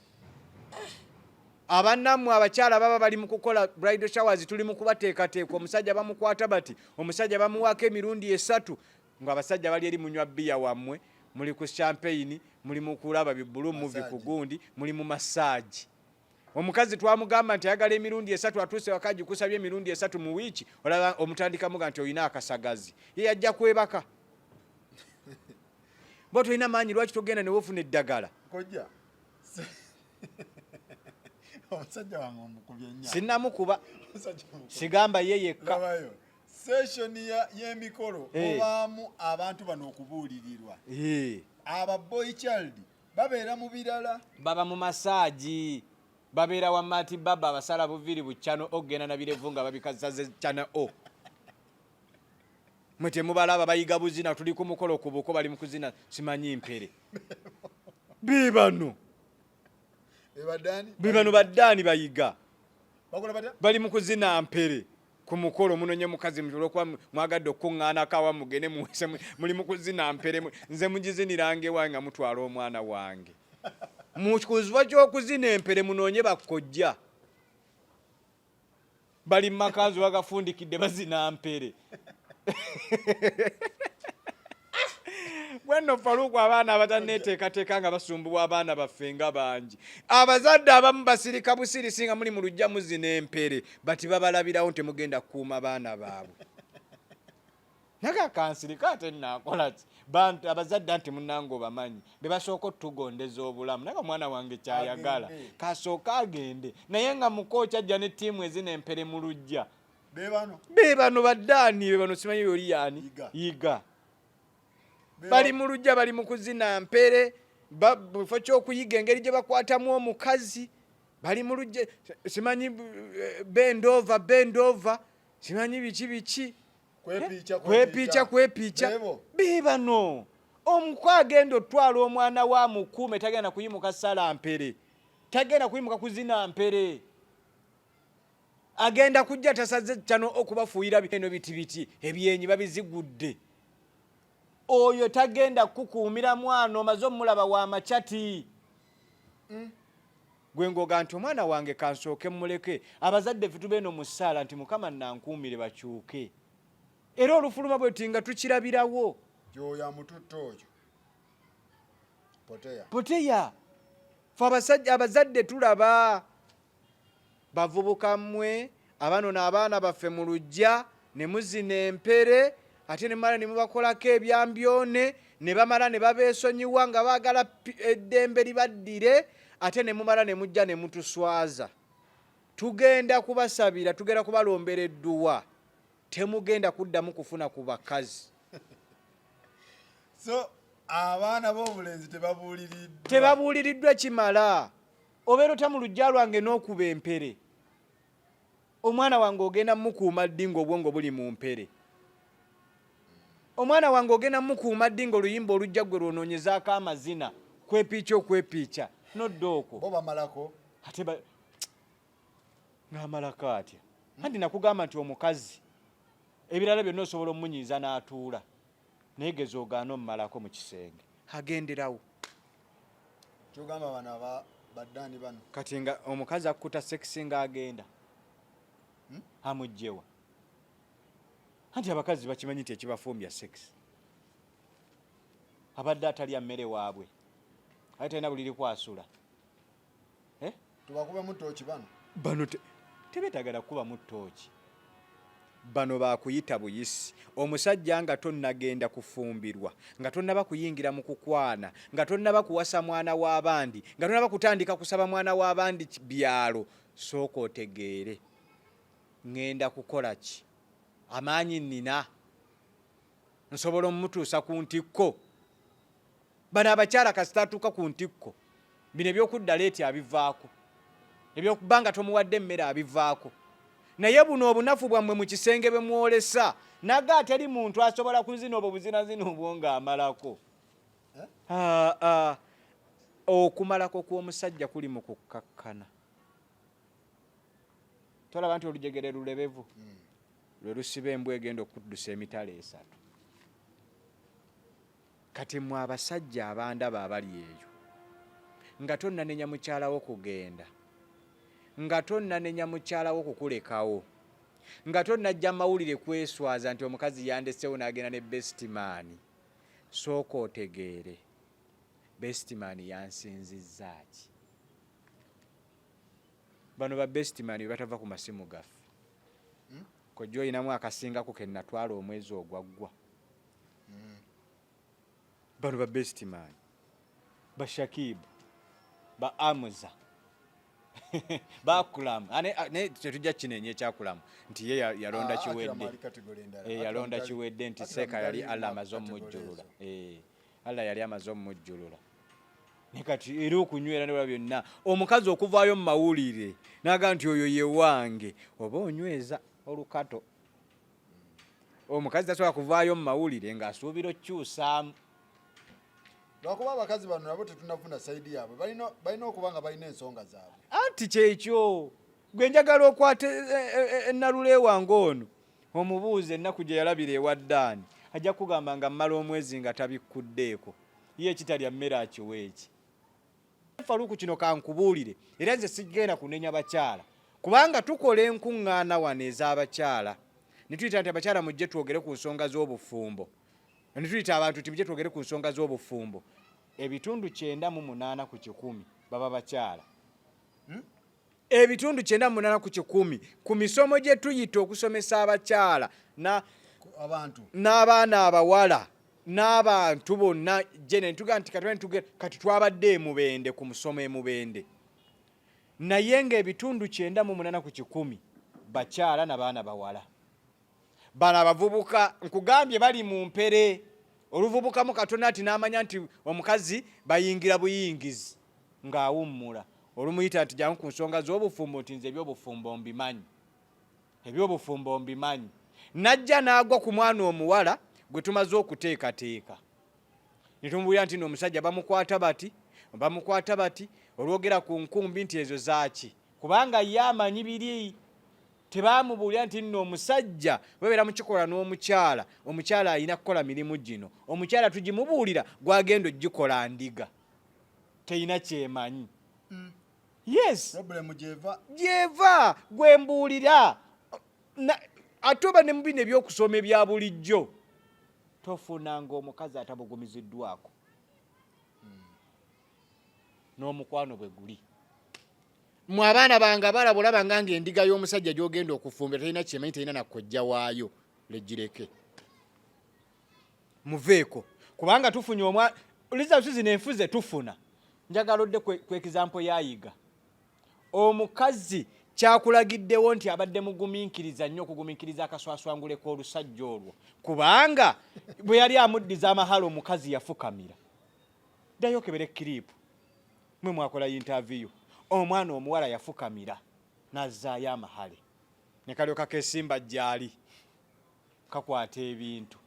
S1: Abannammwe abakyala baba bali mu kukola bridal showers tuli mu kubateekateeka omusajja bamukwata bati omusajja bamuwaako emirundi 3 ng'abasajja bali eri munywa bbiya wammwe muli ku champagne muli mu kulaba bibbulu movie ku gundi muli mu massage. Omukazi twamugamba nti ayagala emirundi 3 atuuse wakaji kusabye emirundi 3 mu wiiki olaba omutandika muga nti olina akasagazi ye yajja kwebaka. Bo tulina maanyi lwaki togenda ne wofuna eddagala.
S3: Kojja. Omusajja wange omukubye nnyo.
S1: Sinnamukuba. Sigamba ye yekka.
S3: Session y'emikolo obaamu abantu bano okubuulirirwa. Aba boy child babeera mu birala. Baba
S1: mu masaaji. Babeera wa Mati Baba abasala buviri buchano ogenda na birevu nga babikazaze chana o. Mwete mubalaba bayiga buzina tuli ku mukolo ku buko bali mu kuzina simanyi mpere. Bibano. Bibano badani bayiga.
S3: Bakola bada?
S1: Bali mu kuzina mpere. Ku mukolo munonye mukazi mtulo kwa mwagadde okuŋŋaana kawa mugene muwese muli mu kuzina mpere nze mugizinirange wange mutwala omwana wange. Mukuzwa ky'okuzina empere munoonye bakojja. Bali makazi bagafundikidde bazina mpere. Bwenno Faluku abaana abatanneeteekateeka nga basumbubwa abaana baffe nga bangi. Abazadde abamu basirika busirisi nga muli mu lujja muzina empere bati babalabirawo nti mugenda kukuuma baana baabwe. Naga kansirika ate naakola ki? Bantu abazadde nti munnange obamanyi be basooka otugondeza obulamu naga mwana wange kyayagala kasooka agende naye nga mukooki ajja ne ttiimu ezina empere mu lujja. Beebano baddaani beebano simanyi yoli yaani yiga. Bali mu lujja bali mu kuzina mpere bifo ky'okuyiga engeri gye bakwatamu omukazi bali mu lujja simanyi bendova simanyi biki kwepiica bibano omukwagenda otwala omwana wa mukuume tagenda kuyimuka sala mpere tagenda kuyimuka kuzina mpere agenda kujja tasaze kyano okubafuuyira bino biti ebyenyi babizigudde. Oyo tagenda kukuumira mwana omaze omulaba wa machati. Gwe ngoga nti omwana wange kansooke muleke abazadde ffe tubeeno mu ssaala nti Mukama nankuumire bakyuke. Era olufuluma bwe tinga tukirabirawo.
S3: Joya mututto oyo.
S1: Poteya. Fe abazadde tulaba. Bavubuka mmwe abano abaana baffe mu lujja ne muzina empere ate ne mala ne mubakolako ebyambyone ne bamala ne babeesonyiwa nga baagala eddembe libaddire ate ne mumala ne mujja ne mutuswaza. Tugenda kubasabira tugenda kubalombera edduwa. Temugenda kuddamu kufuna ku bakazi.
S3: So abaana b'obulenzi
S1: tebabuuliriddwa kimala. Obeera otamu lujja lwange n'okuba empere. Omwana wange ogenda mukuuma ddi ng'obwongo buli mu mpere. Omwana wange ogenda mukuuma ddi ng'oluyimba olujja gwe lwonoonyezaako amazina okwepiica noddo okwo.
S3: Bo bamalako.
S1: Ate ng'amalako atya. Andi nakugamba nti omukazi ebirala byonna osobola omunyiiza n'atuula naye geza ogaana omumalako mu kisenge agenderawo.
S3: Kyogamba bano baddaani bano
S1: kati nga omukazi akukuta sekisi ng'agenda amugjewa anti abakazi bakimanyi nti ekibafumbya sex abadde atalya mmere waabwe ate talina buliri kwasula
S3: tubakube mu ttooki
S1: bano tebetagala kuba mu ttooki bano bakuyita buyisi omusajja nga tonnagenda kufumbirwa nga tonnaba kuyingira mu kukwana nga tonnaba kuwasa mwana w'abandi nga tonnaba kutandika kusaba mwana w'abandi byalo sooka otegeere ngenda kukola ki amaanyi nnina nsobola omutuusa ku ntikko bano abakyala kasitatuuka ku ntikko bino ebyokudda leeti abivaako ebyokubanga tomuwadde emmere abivaako naye buno obunafu bwammwe mu kisenge bwe mwolesa naga ateri muntu asobola kuzina obwo buzinazina obwo ng'amalako okumalako kw'omusajja kuli mu kukkakkana tolaba nti olujegere lulebevu lwe lusiba embwa egenda okuddusa emitala 3 kati mwe abasajja abandaba abali eyo nga tonnanenya mukyalawo kugenda nga tonnanenya mukyalawo kukulekawo nga tonnajja mawulire kweswaza nti omukazi yandesewo n'agenda ne bestman sooka otegeere bestman yansinzizzaaki bano ba bestman bwe batava ku masimu gaffe Kojja oyinamu akasingako ke natwala omwezi ogwaggwa bano ba bestman ba Shakibu ba Amuza bakulamu ne tetujja kinenye ekyakulamu nti ye yalonda kiwedde yalonda kiwedde nti seeka yali Allah amaze omujjulula Allah yali amaze omujjulula ne kati era okunywera ne byonna omukazi okuvaayo mu mawulire naga nti oyo ye wange oba onyweza olukato omukazi tasobola kuvaayo mu mawulire ng'asuubira okyusaamu
S3: lwakuba abakazi bano nabo tetunafuna saidi yaabwe balina okuba nga balina ensonga zaabwe
S1: anti kyekyo gwe njagala okwata ennalule wange ono omubuuze ennaku gye yalabira ewa Ddaani ajja kugamba nga mmala omwezi nga tabikkuddeeko ye ekitalya mmere akiwa eki Faluku kino kankubuulire era nze sigenda kunenya bakyala kubanga tukola enkuŋŋaana wano ez'abakyala ne tuyita nti abakyala mujje twogere ku nsonga z'obufumbo ne tuyita abantu nti mujje twogere ku nsonga z'obufumbo ebitundu 98 ku 100 baba bakyala ebitundu 98 ku 100 ku misomo gye tuyita okusomesa abakyala n'abaana abawala n'abantu bonna jene ntuga nti kati twabadde emubende ku musomo emubende naye ng'ebitundu 98 ku 100 bakyala n'abaana bawala bano abavubuka nkugambye bali mu mpere oluvubukamu Katonda ati n'amanya nti omukazi bayingira buyingizi ng'awummula olumuyita nti jangu ku nsonga z'obufumbo nti nze ebyobufumbo mbimanyi najja n'agwa ku mwana omuwala gwe tumaze okuteekateeka ne tumubulira nti n'omusajja bamukwata bati olwogera ku nkumbi nti ezo zaaki kubanga ye amanyi biri tebamubuulira nti nno omusajja webeera mukikola n'omukyala omukyala alina kukola mirimu gino omukyala tugimubuulira gwagenda ogikola ndiga teyina kyemanyi yes
S3: problem
S1: gyeva gwembuulira ate oba ne mubino ebyokusoma ebya bulijjo tofunanga omukazi atabugumiziddwako n'omukwano bwe guli mwe abaana bange abalabula banga ng'endiga y'omusajja gy'ogenda okufumbira talina kyemanyi talina nakojja waayo legireke muveeko kubanga tufunye results zino enfuze tufuna njagala odde ku example ya YIGA omukazi kyakulagiddewo nti abadde mugumiikiriza nnyo okugumiikiriza akaswaswangule k'olusajja olwo kubanga bwe yali amuddiza amahalo omukazi yafukamira ddayo okebere kiripu mwe mwakola interview omwana omuwala yafukamira nazzaayo amahale ne kalyoka kesimba gyali kakwata ebintu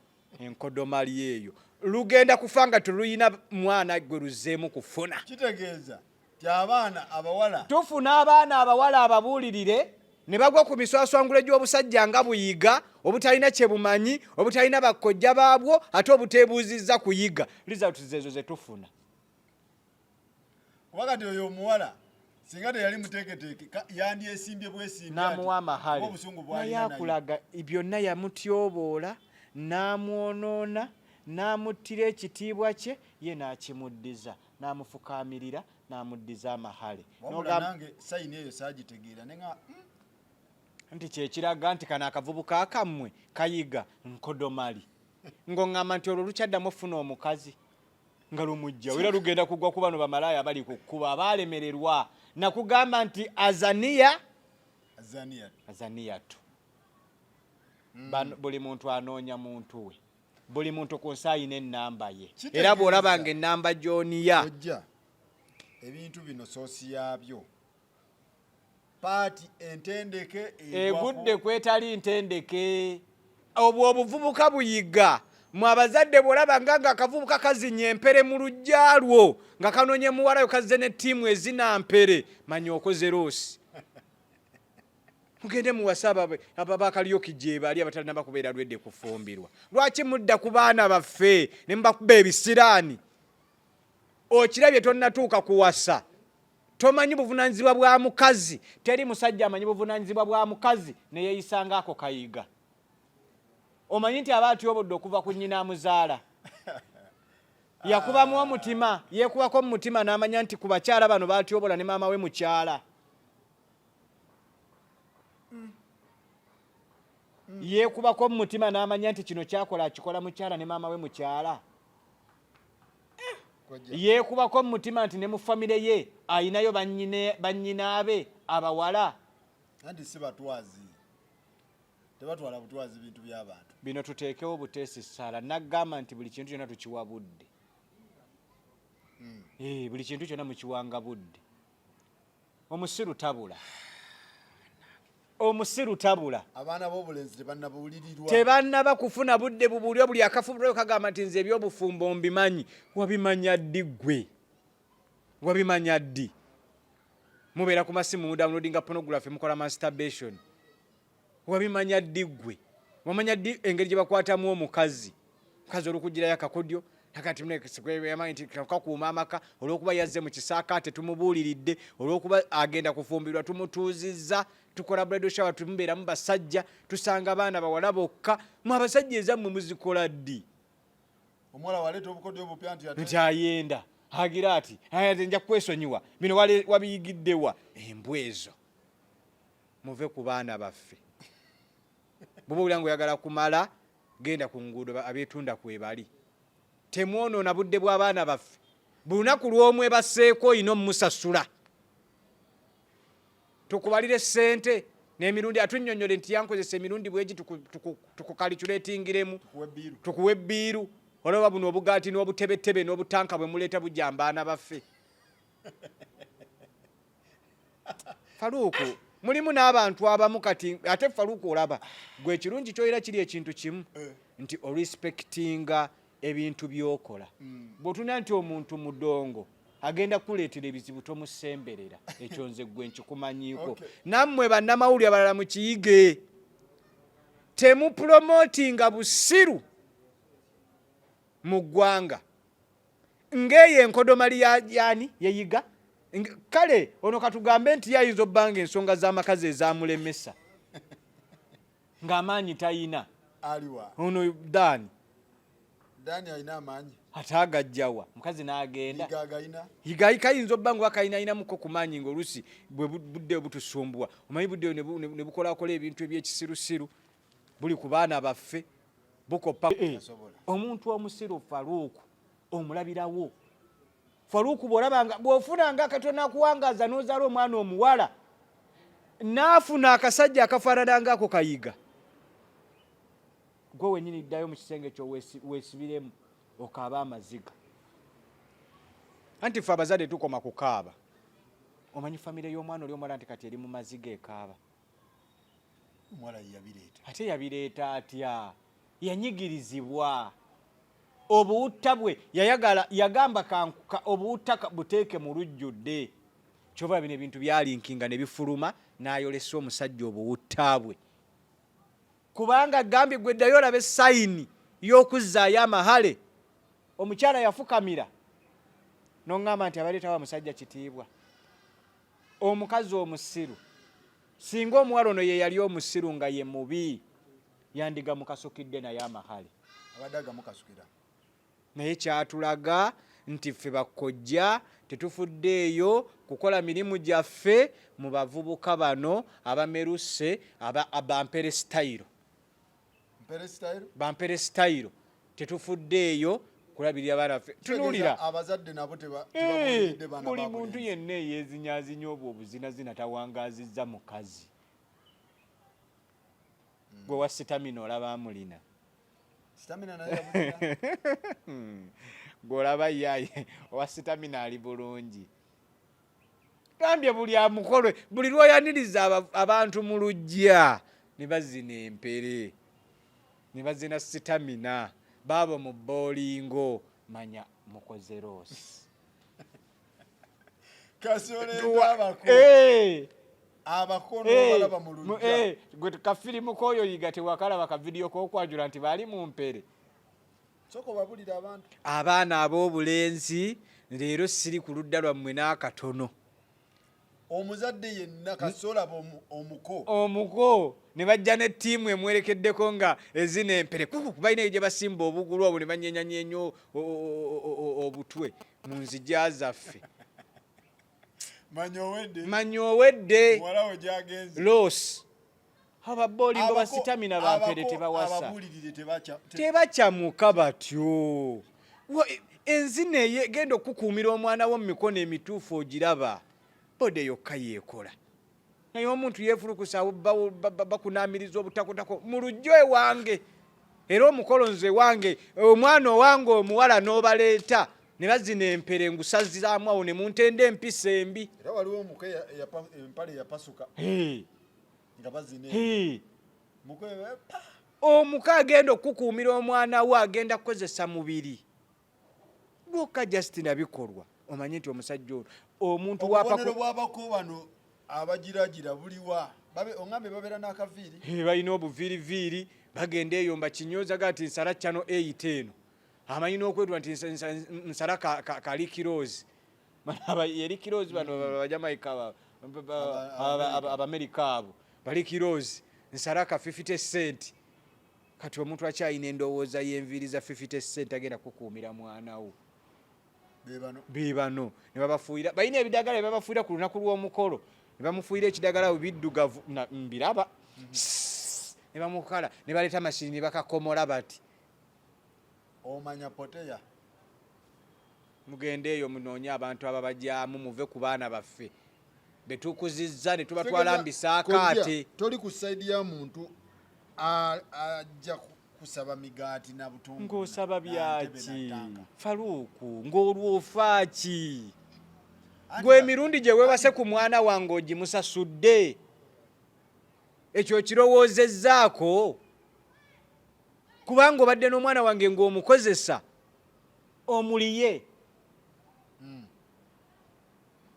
S1: enkodomali eyo lugenda kufanga tuluyina mwana gwe luzeemu kufuna
S3: kitegeeza abaana abawala
S1: tufuna abaana abawala ababuulirire ne bagwa ku miswaswangule gy'obusajja nga buyiga obutalina kye bumanyi obutalina bakojja baabwo ate obuteebuuzizza kuyiga results ezo ze tufuna
S3: kubanga oyo omuwala singa yali muteeketeke yandi esimbye bwesimbye
S1: n'amuwa amahale
S3: obusungu bwali
S1: naye akulaga byonna yamutyoboola n'amwonoona n'amuttira ekitiibwa kye ye n'akimuddiza n'amufukaamirira n'amuddiza amahale
S3: nange sayini eyo saagitegeera nenga
S1: nti kyekiraga nti kano akavubuka kammwe kayiga nkodomali ng'oŋŋamba nti olwo lukyaddamu ofuna omukazi nga lumujja era lugenda kugwa ku bano bamalaaya bali ku kkuba abaalemererwa nakugamba nti azaniyatu buli muntu anoonya muntu we buli muntu ku nsi ayina ennamba ye era bw'olabanga ennamba gy'oniya
S3: Kojja ebintu bino soosi yaabyo paati entendeke
S1: egudde kwetali ntendeke obwo obuvubuka buyiga mwe abazadde bw'olabanga nga akavubuka kazinya empere mu lujja lwo nga kanoonye muwalayo kazze ne ttiimu ezinampere manya okoze roosi mugende muwasa ababakaliyoki gye bali abatalina bakubeera lwedde kufumbirwa lwaki mudda ku baana baffe ne mubakuba ebisiraani okirabye tonnatuuka kuwasa tomanyi buvunaanyizibwa bwa mukazi teri musajja amanyi buvunaanyizibwa bwa mukazi neyeeyisanga ako kayiga omanyi nti aba atyobodde okuva ku nnyina amuzaala yakubamu omutima yeekubako mu mutima n'amanya nti ku bakyala bano batyobola ne maama we mukyala yeekubako mu mutima n'amanya nti kino kyakola akikola mukyala ne maama we mukyala yeekubako mu mutima nti ne mu famire ye ayinayo bannyinaabe abawala
S3: anti si batwazi tebatwala butwazi bintu by'abantu
S1: bino tuteekewo buteesisaala naggamba nti buli kintu kyonna tukiwa budde buli kintu kyonna mukiwanga budde omusiru tabula
S3: abaana b'obulenzi tebannabuulirirwa
S1: tebannaba kufuna budde bubuulirwa buli akafubulayo kagamba nti nze ebyobufumbo mbimanyi wabimanya ddi gwe wabimanya ddi mubeera ku masimu mudownloadinga pornography mukola masturbation wabimanya ddi gwe wamanya ddi engeri gye bakwatamu omukazi olwokugirayo akakodyo yamanyi nti kakuuma amaka olwokuba yazze mu kisaakaate tumubuuliridde olwokuba agenda kufumbirwa tumutuuzizza tukola bredo shower tumubeeramu basajja tusanga abaana bawala bokka mwe abasajja ezammwe muzikola ddi
S3: omuwala waleeta obukodyo obupya
S1: nti ayenda agira ati nja kwesonyiwa bino wabiyigiddewa embwa ezo muve ku baana baffe bwoba olya nga oyagala kumala genda ku nguudo abeetunda kwebali temwonoona budde bw'abaana baffe buli lunaku lw'omu ebaseeko olina omumusasula tukubalire ssente n'emirundi atunnyonnyole nti yankozesa emirundi bwegi tukukaliculetingiremu tukuwe ebbiiru olaba buno obugaati n'obutebetebe n'obutanka bwe muleeta bujja baana baffe Faluuku mulimu n'abantu abamu kati ate Faluuku olaba gwe ekirungi kyoyira kiri ekintu kimu nti orespectinga ebintu byokola bw'otuna nti omuntu mudongo agenda kuleetera ebizibu tomusemberera ekyo nze gwe nkikumanyiiko nammwe bannamawulire abalala mukiyige temupromotinga busiru mu ggwanga ng'eyo enkodomali yani yeyiga kale ono katugambe nti yayinza obbanga ensonga z'amakazi ezamulemesa ng'amaanyi tayina
S3: aliwa
S1: ono Dani
S3: alina amaanyi
S1: ate agajjawa mukazi n'agenda
S3: yiga
S1: kayinza obbanga bakayinayinamuko ku maanyi ng'oluusi bwe budde butusumbuwa omanyi budde ne bukolakola ebintu ebyekisirusiru buli ku baana baffe bukoppa omuntu omusiru Faluuku omulabirawo Faluuku bw'ofunanga akatono akuwangaaza n'ozaala omwana omuwala n'afuna akasajja akafaanana ngaako kayiga gwe wennyini ddayo mu kisenge kyo weesibiremu okaaba amaziga anti ffe abazadde tukoma kukaaba omanyi famire y'omwana oli omwala nti kati eri mu maziga ekaaba
S3: omwala yabireeta
S1: ate yabireeta atya yanyigirizibwa obuwutta bwe yagamba obuwutta buteeke mu lujjudde kyova bino ebintu byalinkinga ne bifuluma n'ayolesa omusajja obuwutta bwe kubanga gambye gwe ddayo olabe sayini y'okuzzaayo amahale omukyala yafukamira n'oŋŋamba nti abaleetawo omusajja kitiibwa omukazi omusiru singa omuwala ono ye yali omusiru nga ye mubi yandiga mukasukidde naye amahale
S3: abadaga mukasukira
S1: naye kyatulaga nti ffe bakojja tetufuddeeyo kukola mirimu gyaffe mu bavubuka bano abameruse bampere style tetufuddeeyo kulabirira baana ffe tunulira
S3: abazadde nabo tebabulidde bana
S1: buli muntu yenna eyezinyazinya obwo obuzinazina tawangazizza mukazi gwe wa sitamina olaba amulina
S3: sitamina naye
S1: golaba yaye owa sitamina ali bulungi gambye buli amukolo buli lwoyaniriza abantu mu lujja ne bazina empere ne bazina sitamina baabo mu boolingo manya mukoze roosi
S3: abakono balaba mu lujja
S1: gwe kafirimu koyo yiga tewakalaba ka video kokwajula nti bali mu mpere
S3: soko babulira abantu
S1: abaana ab'obulenzi leero siri ku ludda lwammwe n'akatono
S3: omuzadde yenna kasola
S1: omuko ne bajja ne ttiimu emwerekeddeko nga ezina empere balina gye basimba obugulu obwo ne banyenyanyenya obutwe mu nzija zaffe manyowedde losi ababoolingo basitamina bampere tebawasa tebakyamuka batyo enzina genda okukuumira omwana wo mu mikono emituufu ogiraba bode yokka yeekola naye omuntu yeefulukusa bakunaamiriza obutakotako mu lujjo ewange era omukolo nze wange omwana owange omuwala n'obaleeta ne bazina empere ngusazizaamu awo ne muntenda empisa embi
S3: era waliwo omuke empale yapasuka nga bazina
S1: omuka agenda okukuumira omwana we agenda kukozesa mubiri lwokka Justin abikolwa omanyi nti omusajja ono omuntu
S3: obubonero bw'abako bano abagiragira buliwa ongambe babeera n'akaviiri
S1: balina obuviiriviiri bagenda eyo mbakinyoza gati nsala chano 8 eno amanyi n'okwetwa nti nsala kali kirozi yeri kirozi bano bajamaika abamerika abo bali kirozi nsala ka 50 cent kati omuntu akyayina endowooza y'enviiri za 50 cent agenda kukuumira mwana wo bebano ne babafuuyira balina ebidagala bebabafuuyira ku lunaku lw'omukolo ne bamufuuyira ekidagala biddugavu mbiraba ne bamukala ne baleeta mashini ne bakakomola bati
S3: omanya poteya
S1: mugende eyo munoonye abantu ababajyamu muve ku baana baffe betukuzizza ne tubatwala mbisaakaate
S3: toli ku sayidi ya muntu ajja kusaba migaati na butungu
S1: ng'osaba byaki faluuku ng'olwofaaki gwe emirundi gye weebase ku mwana wange ogimusasudde ekyo kirowoozezzaako kubanga obadde n'omwana wange ng'omukozesa omuliye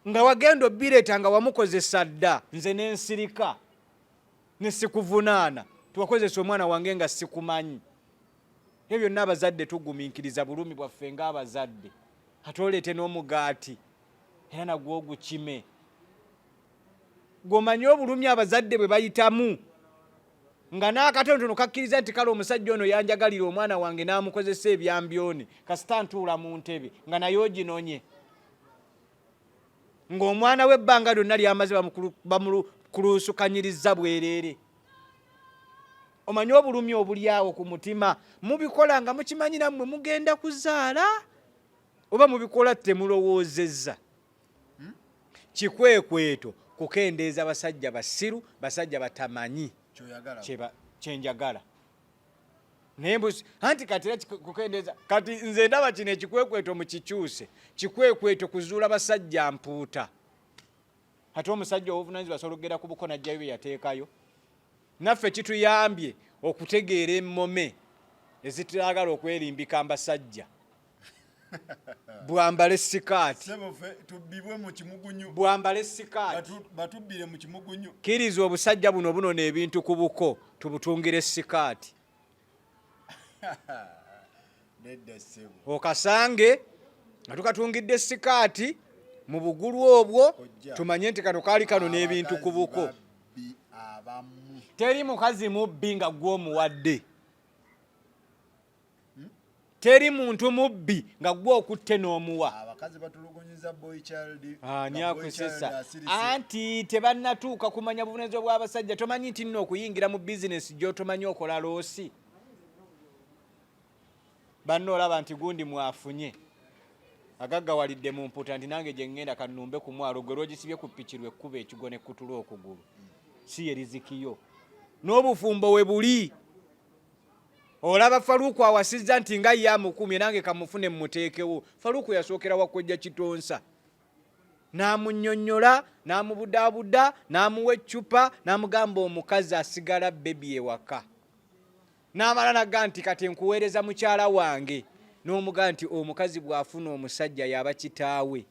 S1: nga wagenda obbireeta nga wamukozesa dda nze n'ensirika ne sikuvunaana tuwakozesa omwana wange nga sikumanyi ebyo byonna abazadde tugumiikiriza bulumi bwaffe ng'abazadde ate oleete n'omugaati era nagwo ogukime gomanye obulumi abazadde bwe bayitamu nga n'akatonotono kakkiriza nti kale omusajja ono yanjagalira omwana wange n'amukozesa ebyambyone kasita ntuula mu ntebe nga naye oginonye ng'omwana w'ebbanga lyonna lyamaze bamukuluusukanyiriza bwereere omanyi obulumi obuli awo ku mutima mubikola nga mukimanyi nammwe mugenda kuzaala oba mubikola temulowoozezza kikwekweto kukendeeza basajja basiru basajja batamanyi kyenjagala naye anti kati era kukendeeza kati nze ndaba kino ekikwekweto mukikyuse kikwekweto kuzuula basajja mpuuta ate omusajja obuvunanyizibwa asobola okugenda ku buko najjayo bye yateekayo naffe kituyambye okutegeera emmome ezitagala okwerimbika mbasajja bwambale sikaati bwambale sikaati kiriza obusajja buno bunona ebintu ku buko tubutungire sikaati okasange nga tukatungidde sikaati mu bugulu obwo tumanye nti kano kaali kano n'ebintu ku buko. Teri mukazi mubbi nga gw'omuwadde. Teri muntu mubbi nga gwe okutte n'omuwa.
S3: Abakazi batulugunyiza boy child.
S1: Ani akusesa. Anti tebannatuuka kumanya buvunaanyizibwa bw'abasajja. Tomanyi nti nno okuyingira mu bizinesi gy'otomanyi okola loosi. Banno olaba nti gundi mwafunye. Agaggawalidde mu mputa nti nange gye ŋŋenda kannumbe ku mwalo gwe lwogisibye ku ppiki lw'ekkuba ekigo n'ekkutula okugulu. Si ye lizikiyo. N'obufumbo we buli. Olaba Faruku awasizza nti nga ye amukumye nange kamufune mmuteekewo. Faruku yasookera wa Kojja Kitonsa. N'amunnyonnyola, n'amubudaabuda, n'amuwa eccupa, n'amugamba omukazi asigala bebi ewaka. N'amala nagga nti kati nkuweereza mukyala wange. N'omugamba nti omukazi bw'afuna omusajja yaba kitaawe.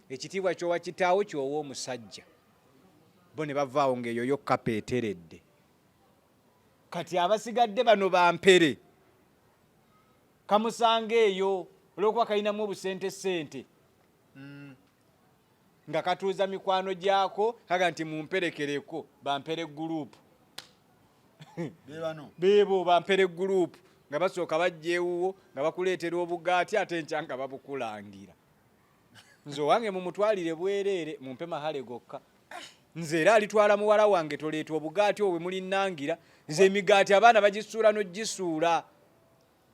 S1: Ekitiibwa ky'owa kitaawe ky'owa omusajja. Bo ne bavaawo ng'eyo yo kkapa eteredde. Kati abasigadde bano bampere. Kamusanga eyo olw'okuba kalinamu obusente. Nga katuuza mikwano gyako kaga nti mumperekereko bampere gurupu. Beebo bampere gurupu nga basooka bajjeewuwo nga bakuleetera obugaati ate enkya nga babukulangira. Nze owange mumutwalire bwereere mumpe mahale gokka. Nze era alitwala muwala wange toleeta obugaati obwe mulinnangira. Nze emigaati abaana bagisuula n'ogisuula.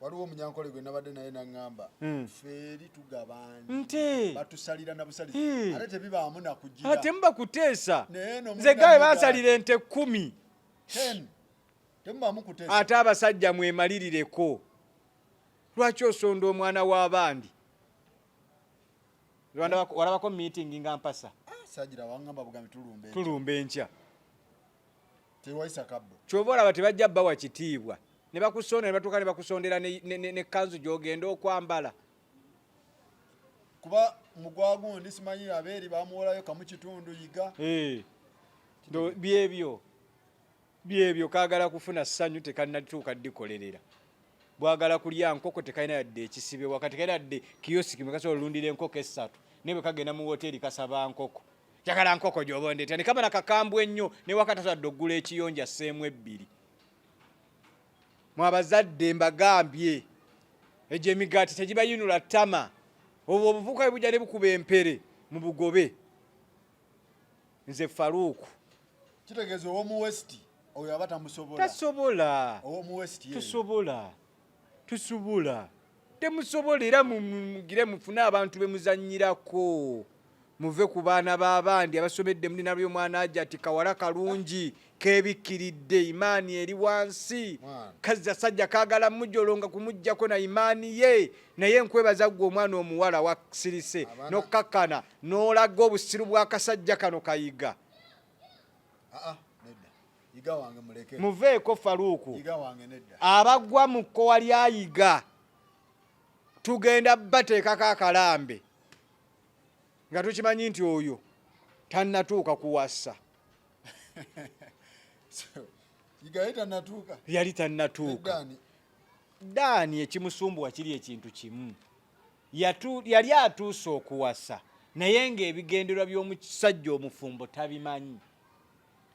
S3: Waliwo omunyankole gwe nabadde naye naŋŋamba feeri tugabanye
S1: nte
S3: batusalira na busalizi ate tebibaamu nakugira
S1: ate muba kuteesa. Nze gawe bansalira ente 10
S3: tebibaamu kuteesa
S1: ate abasajja mwemalirireko. Lwaki osonda omwana w'abandi? Walabako meeting nga mpasa
S3: sajira wangamba bugambi
S1: tulumbe enkya
S3: tewaisa kabbo
S1: kyova olaba tebajja bbawa kitiibwa ne bakusonda ne batuuka ne bakusondera ne kanzu gy'ogenda okwambala.
S3: Kuba mugwagundi simanyi abeeri bamuwolayo kamu kitundu yiga.
S1: byebyo kaagala kufuna ssanyu tekanatuuka ddikolerera. Bwagala kulya nkoko tekalina yadde ekisibe wakati kalina yadde kiyosiki mekasobola olundira enkoko 3 ne bwe kagenda mu woteeri kasaba nkoko. Jagala nkoko gy'oba ondeeta ne kaba nakakambwe ennyo ne wakati atadde oggula ekiyonja sseemu 2. Mwabazadde mbagambye egyo emigaati tegibayinula ttama. Obwo obuvubuka bwe bujja ne bukuba empere mu bugobe. Nze Faruku
S3: kitegeeza ow'omu West oyo aba tamusobola.
S1: Tasobola.
S3: Ow'omu West
S1: tusobola. Temusobola era mugire mufune abantu be muzannyirako. Muve ku baana b'abandi abasomedde mulina by'omwana ajja ati kawala kalungi keebikkiridde imaani eri wansi. Kazi asajja kaagala mujolonga kumuggyako na imaani ye naye nkwebaza gwe omwana omuwala wasirise n'okkakkana n'olaga obusiru bw'akasajja kano kayiga.
S3: Yiga wange muleke.
S1: Muveeko Faruku.
S3: Yiga wange nedda.
S1: Abagwa mu kkowa lya yiga. Tugenda bateekako akalambe. Nga tukimanyi nti oyo tannatuuka kuwasa.
S3: Yiga tannatuuka.
S1: Yali tannatuuka. Daani ekimusumbuwa kiri ekintu kimu. Yali atuuse okuwasa naye ng'ebigendererwa by'omusajja omufumbo tabimanyi.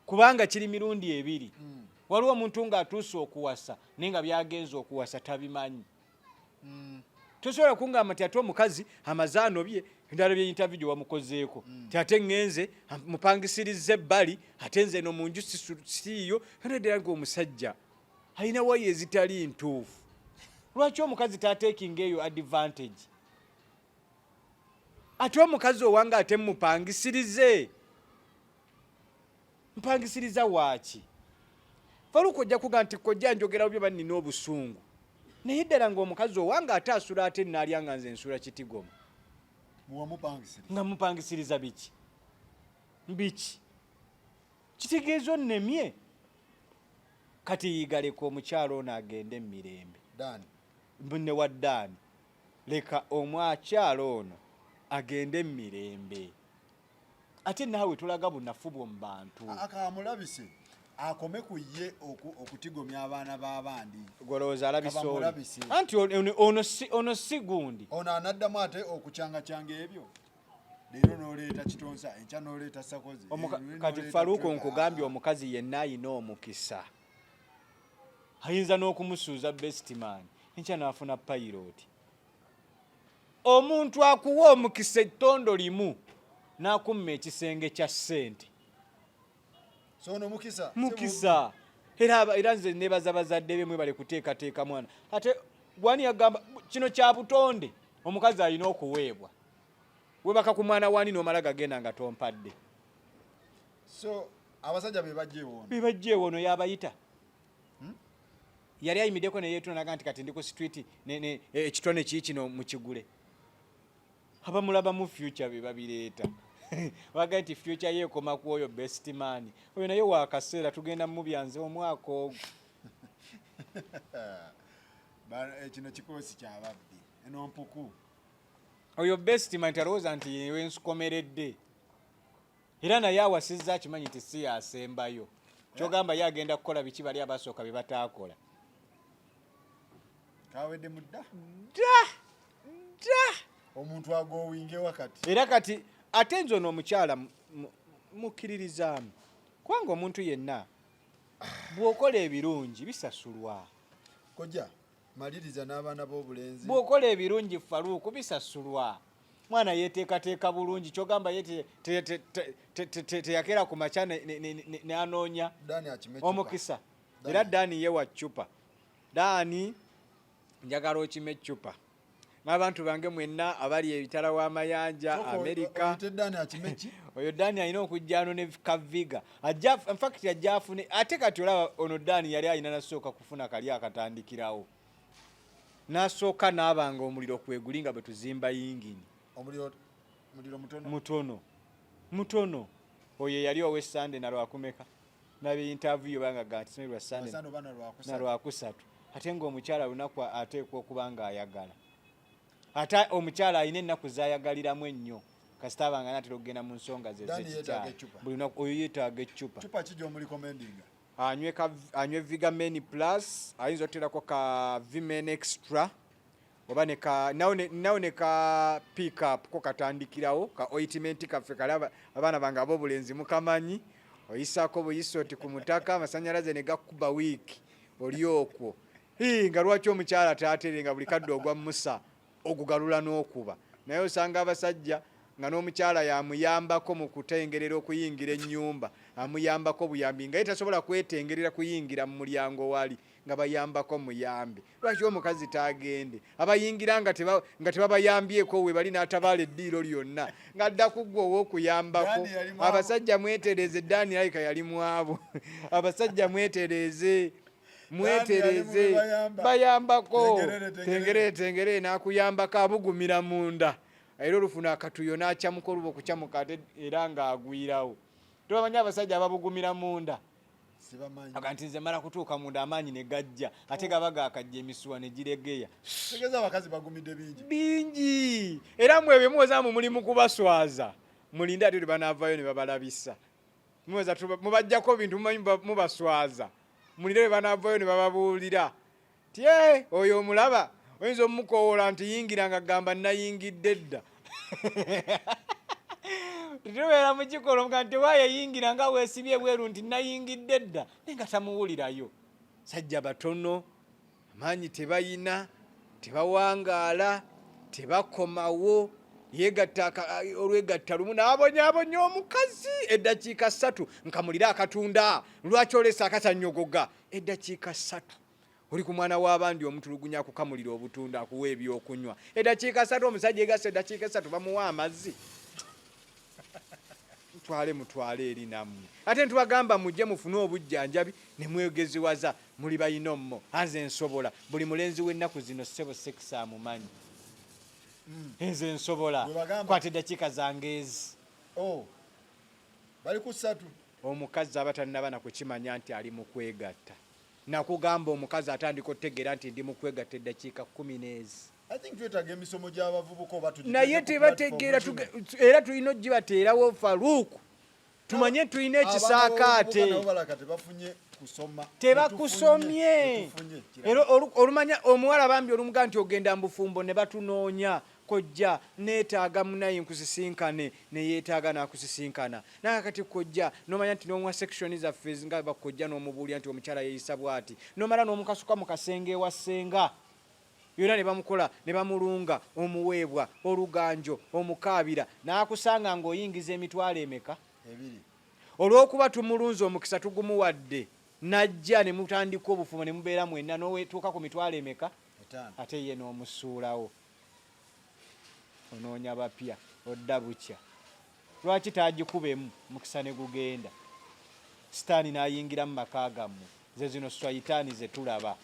S1: Kubanga kiri mirundi 2. Waliwo omuntu ng'atuuse okuwasa naye nga byagenza okuwasa tabimanyi. Tosobola kungamba nti ate omukazi amazaano bye endala bye interview gye wamukozeeko ate ŋŋenze mupangisiriza ebbali ate nze no mu nju siiyo era ng'omusajja alina wayi ezitali ntuufu. Lwaki omukazi tateekinga eyo advantage? Ate omukazi owange ate mupangisirize. Mpangisiriza waaki? Faruku ojja kuga nti Kojja njogera byo bannina obusungu. Naye ddala ng'omukazi owange ate asula ate naalya nga nze nsula kitigoma. Nga mupangisiriza biki? Kitegeeza onnemye. Kati yigaleka omukyalo ono agende mu mirembe. Munne wa Daani. Leka omwakyalo ono agende mu mirembe. Ate naawe tulaga bunafu bw'omu bantu.
S3: Akamulabise akome ku ye okutigomya abaana b'abandi.
S1: Golowooza alabise anti ono si gundi.
S3: Ono anaddamu ate okucanga ebyo. leero n'oleeta Kitonsa enkya n'oleeta Sakoze
S1: kati Faruku nkugambye omukazi yenna ayina omukisa ayinza n'okumusuuza best man enkya n'afuna pilot omuntu akuwa omukisa ettondo limu n'akumma ekisenge kya ssente
S3: sono
S1: mukisa era nze nebaza bazadde be mwebale kuteekateeka mwana ate gwani yagamba kino kya butonde omukazi alina okuweebwa webaka ku mwana wani n'omala gagenda nga tompadde
S3: so abasajja
S1: bebajja ewono yabayita yali ayimiddeko neyeetonaga nti kati ndi ku street ekitone kiikino mukigule abamulaba mu future be babireeta waga nti future yeekoma ku oyo best man oyo naye wakaseera tugenda mu byanze omwaka ogwo
S3: kino kikoosi kyababbi eno mpuku
S1: oyo best man talowooza nti yewe nsukomeredde era naye awasizza akimanyi nti si yasembayo kyogamba ye agenda kukola biki bali abasooka bye bataakola
S3: kawedde mudda omuntu agowinge wakati
S1: era kati ate nze ono omukyala mukkiririzaamu kubanga omuntu yenna bw'okola ebirungi bisasulwa
S3: Kojja maliriza n'abaana b'obulenzi
S1: bw'okola ebirungi Faruku bisasulwa mwana yeteekateeka bulungi kyogamba ye teyakera ku makya n'anoonya omukisa era Dani ye wa ccupa Dani njagala okime eccupa n'abantu bange mwenna abali ebitala w'amayanja Amerika oyo Dani alina okujja ano ne kaviga in fact ajja afune ate kati olaba ono Dani yali alina nasooka kufuna kali akatandikirawo n'asooka n'abanga omuliro kwegulinga bwe tuzimba yingini
S3: omuliro
S1: mutono oyo yali owe Sunday na lwakumeka nabe interview banga ganti lwa Sunday na lwakusatu ate ng'omukyala lunaku ateekwa okuba nga ayagala ate omukyala alina ennaku zaayagaliramu ennyo kasita abanga natera okugenda mu nsonga ze buli lunaku oyo yeetaaga eccupa anywe Vigamen Plus ayinza oterako ka Vimen Extra oba nawo ne ka pick up ko katandikirawo ka ointment kaffe kale abaana bange ab'obulenzi mukamanyi oyisaako buyisooti ku mutaka amasanyalaze ne gakuba wiiki oli okwo nga lwaki omukyala taaterenga buli kadde ogwa musa okugalula n'okuba naye osanga abasajja nga n'omukyala yamuyambako mu kutengerera okuyingira ennyumba amuyambako buyambi nga ye tasobola kwetengerera kuyingira mu mulyango wali nga bayambako muyambi lwaki omukazi taagende abayingira nga tebabayambyeko we bali n'atabaala eddiiro lyonna ng'adda kuggwa ow'okuyambako abasajja mwetereze Dani Aika yali mwabo abasajja mwetereze bayambako tengere n'akuyambako abugumira munda era olufuna akatuyo n'akyamuka oluba okukyamuka ate era ng'agwirawo tobamanya abasajja ababugumira munda aganti nze mala kutuuka munda amaanyi ne gajja ate gaba gaakajja emisuwa ne giregeya bingi era mwebyo muwezaamu mulimu kubaswaza mulinde ate banaavaayo ne babalabisa mubajjako bintu mumanyi mubaswaza mulinde bwe banaavaayo ne bababuulira tye oyo omulaba oyinza omukowoola nti yingira nga gamba nayingidde dda tubeera mu kikolo nga nti waayeyingira nga weesibye bweru nti nayingidde dda naye nga tamuwulirayo sajja batono amaanyi tebayina tebawangaala tebakomawo yegatta olwegatta lumu n'abonyaabonya omukazi eddakiika 3 nkamulira akatunda lwaki olesa akatanyogoga eddakiika 3 oli ku mwana w'abandi omutulugunya akukamulira obutunda akuwa ebyokunywa eddakiika 3 omusajja egasa eddakiika 3 bamuwa amazzi mutwale eri nammwe ate ntubagamba mujje mufune obujjanjabi ne mwegeziwaza muli bayinommo anze nsobola buli mulenzi w'ennaku zino ssebo sekisa amumanyi nze nsobola kwata eddakiika zange ezi
S3: bali ku 3
S1: omukazi aba tannaba nakukimanya nti ali mu kwegatta nakugamba omukazi atandika otegeera nti ndi mu kwegatta eddakiika 10 n'ezi naye tebategeera era tulina ogibateerawo Faruku tumanye tulina ekisaakaate tebakusomye era olumanya omuwala bambi olumuga nti ogenda mbufumbo ne batunoonya kojja neetaaga munaye nkusisinkane neyeetaaga nakusisinkana naye kati kojja nomanya nti n'omuwa section zaffe nga bakojja n'omubuulira nti omukyala yeeyisa bw'ati nomala n'omukasuka mu kasenge ewasenga yonna ne bamukola ne bamulunga omuweebwa oluganjo omukaabira n'akusanga ng'oyingiza emitwalo emeka
S3: ebiri
S1: olw'okuba tumulunze omukisa tugumuwadde najja ne mutandika obufumo ne mubeera mwenna n'owetuuka ku mitwalo emeka ate ye n'omusuulawo onoonya bapya odda bukya lwaki taagikubemu mukisa ne gugenda sitaani n'ayingira mu maka gammwe ze zino swayitaani ze tulaba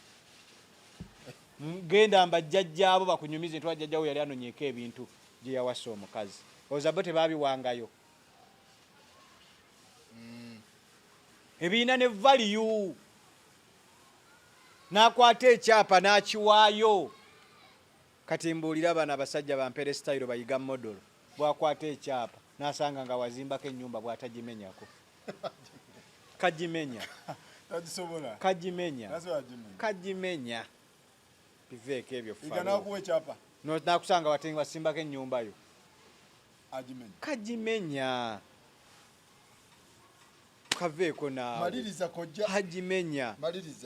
S1: genda mbajjajjaabo bakunyumize twajjajjawo yali anonyeeko ebintu gye yawasa omukazi ozabo tebaabiwangayo ebiina ne valiyu n'akwata ekyapa n'akiwaayo kati mbuulira bano abasajja bampere sitayiro bayiga modolo bwakwata ekyapa n'asanga nga wazimbako ennyumba bw'atagimenyako kagimenya biveeko ebyo n'akusanga wasimbako ennyumba yo kagimenya kaveeko naawe kagimenya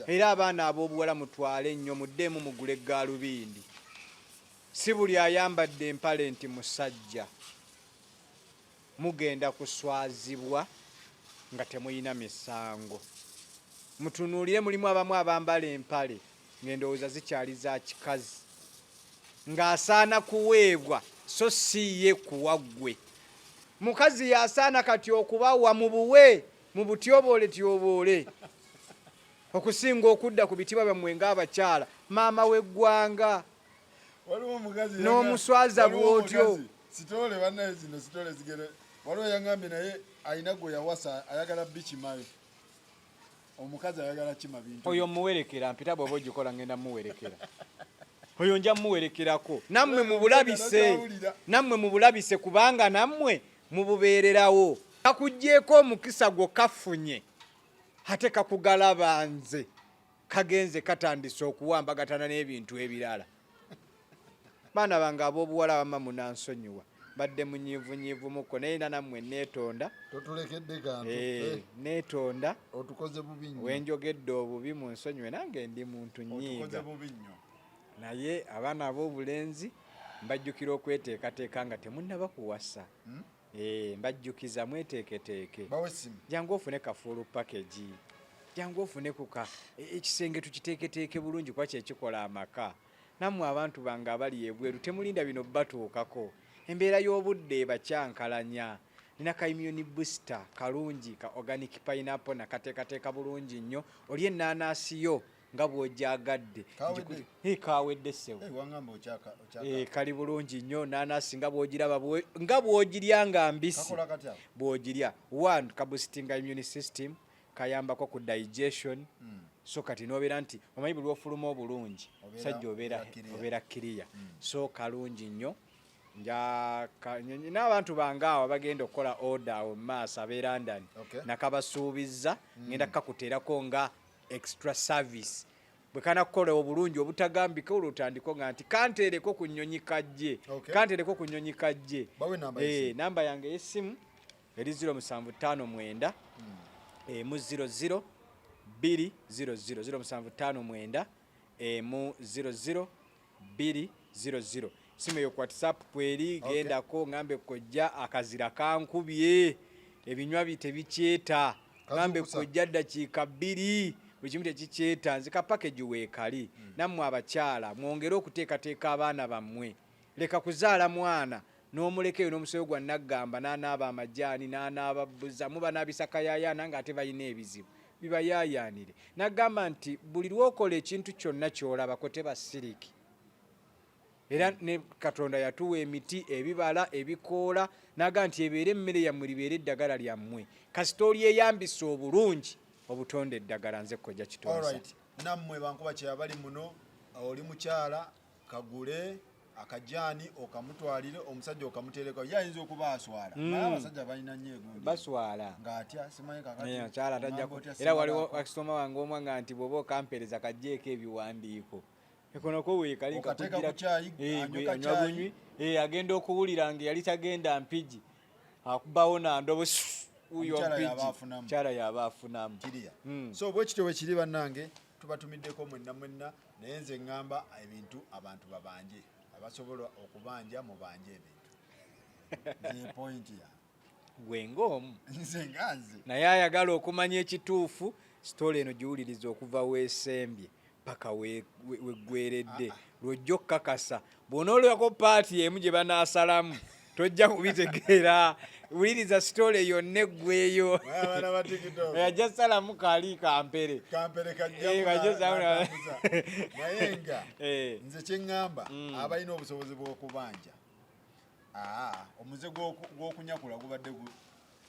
S1: era abaana ab'obuwala mutwale ennyo muddemu mugule egaalubindi si buli ayambadde empale nti musajja mugenda kuswazibwa nga temuyina misango mutunuulire mulimu abamu abambala empale ng'endowooza zikyali za kikazi ng'asaana kuweebwa so si ye kuwaggwe mukazi yasaana kati okubawa mu buwe mu butyoboole okusinga okudda ku bitibwa byammwe ng'abakyala maama w'eggwanga n'omuswaza bw'otyo
S3: sitole bannaye zino sitole zigere waliwo yangambye naye ayina gwe yawasa ayagala bikimayo omukazi ayagala kima bintu
S1: oyo muwerekera mpita bw'oba ogikola ngenda muwerekera oyo nja muwerekerako nammwe mubulabise kubanga nammwe mububeererawo kakugjeeko omukisa gwo kafunye ate kakugalaba nze kagenze katandise okuwambagatana n'ebintu ebirala baana bange ab'obuwala bamma munansonyiwa badde munyiivunyiivu muko naye nammwe neetonda
S3: totulekedde kantu
S1: neetonda
S3: otukoze bubi nnyo
S1: wenjogedde obubi munsonyiwe nange ndi muntu nyiiga naye abaana ab'obulenzi mbajjukira okweteekateeka nga temunnaba kuwasa mbajjukiza mweteeketeeke jangu ofune kafuulu package jangu ofune kuka ekisenge tukiteeketeeke bulungi kuba kyekikola amaka nammwe abantu bange abali ebweru temulinda bino batuukako embeera y'obudde ebakyankalanya nina ka immune booster kalungi ka organic pineapple nakateekateeka bulungi nnyo oli ennaanaasi yo nga bw'ogyagadde kawedde sewo kali bulungi nnyo naanaasi nga bw'ogiraba nga bw'ogirya nga mbisi bw'ogirya one kabustinga immune system kayambako ku digestion so kati nobeera nti omanyi buli ofuluma obulungi sajja obeera kiriya so kalungi nnyo n'abantu bange awo bagenda okukola order mu maaso ab'e London nakabasuubizza ngenda kakuteerako nga extra service bwe kanakukola obulungi obutagambika olwotandiko nga nti kanteereko ku nnyonyi kajje namba yange y'essimu eri 0759 00 200 0759 00 200 simu eyo ku WhatsApp kweri gendako ngambe kojja akazira kankubye ebinywa tebikyeta ngambe kojja ddakiika 2 buli kimu tekikyeta nzika package weekali nammwe abakyala mwongere okuteekateeka abaana bammwe leka kuzaala mwana n'omulekeyo n'omusoyo gwa naggamba n'anaaba amajaani n'anaaba bbuza muba n'abisaka yaayaana ng'ate balina ebizibu bibayaayaanire naggamba nti buli lwokola ekintu kyonna ky'olabako teba siriki era ne Katonda yatuwa emiti ebibala ebikoola naga nti ebeere emmere yammwe libeere eddagala lyammwe kasita olyeyambisa obulungi obutonde eddagala nze Kojja Kitonsa
S3: nammwe bankuba kyabali muno oli mukyala kagule akajaani okamutwalire omusajja okamuteereko yayinza okuba aswala naye abasajja balina nnyo egundi
S1: baswala
S3: ng'atya simanyi kakati
S1: mukyala tajjako era waliwo wakisoma wange omwa nga nti bw'oba okampeereza kajjeeko ebiwandiiko ekono ko weekalika
S3: okateeka ku caayi anywa
S1: bunywi agenda okuwulira nga yali tagenda mpigi akubawo nandobo uyo kyala yaba afunamu
S3: so bwe kityo bwe kiri bannange tubatumiddeko mwenna naye nze ŋŋamba ebintu abantu babanje abasobola okubanja mubanje ebintu nze point ya
S1: gwe ng'omu
S3: nze nganze
S1: naye ayagala okumanya ekituufu sitole eno giwuliriza okuva weesembye paka weggweredde lwojja okukakasa bw'onoolwako paati emu gye banaasalamu tojja kubitegeera wuliriza sitole yonna eggweyo ajja salamu kaali kampere
S3: naye nga nze kyeŋŋamba abalina obusobozi bw'okubanja omuze gw'okunyakula gubadde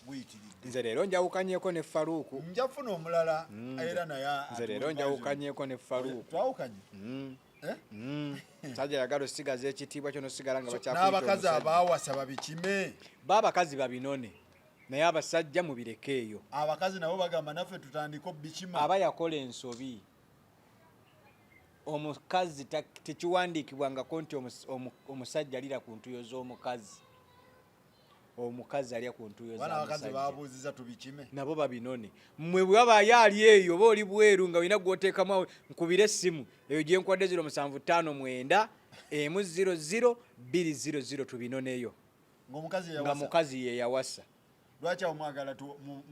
S3: guyitiridde
S1: nze leero njawukanyeeko ne Faruuku
S3: njafuna omulala era naye
S1: nze leero njawukanyeeko ne Faruuku
S3: twawukanye
S1: sajja yagala osigaza ekitiibwa kyo nosigala nga
S3: n'abakazi abaawasa babikime
S1: baabakazi babinone naye abasajja mubireke eyo
S3: abakazi nabo bagamba naffe tutandika obikima
S1: aba yakola ensobi omukazi tekiwandiikibwangako nti omusajja alira ku ntuyo z'omukazi omukazi alya ku ntuyo
S3: z'abakazi babuuziza tubikime
S1: nabo babinone mmwe bwabayo ali eyo oba oli bweru nga olina gw'oteekamu nkubira essimu eyo gye nkwadde 0759 100 200 tubinoneyo nga mukazi ye yawasa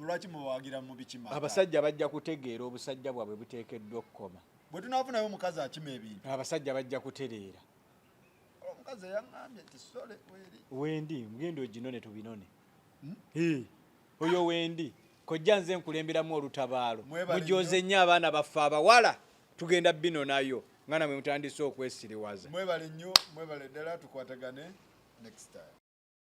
S3: lwaki mubawagira mu bikima
S1: abasajja bajja kutegeera obusajja bwabwe buteekeddwa okukoma
S3: bwe tunaafunayo omukazi akima ebintu
S1: abasajja bajja kutereera
S3: omukazi yaŋŋambye nti sole
S1: wendi mugenda oginone tubinone oyo wendi kojja nze nkulemberamu olutabaalo mujooze nnyo abaana baffe abawala tugenda binonayo nga namwe mutandise okwesiriwaza
S3: mwebale nnyo mwebale ddala tukwatagane next time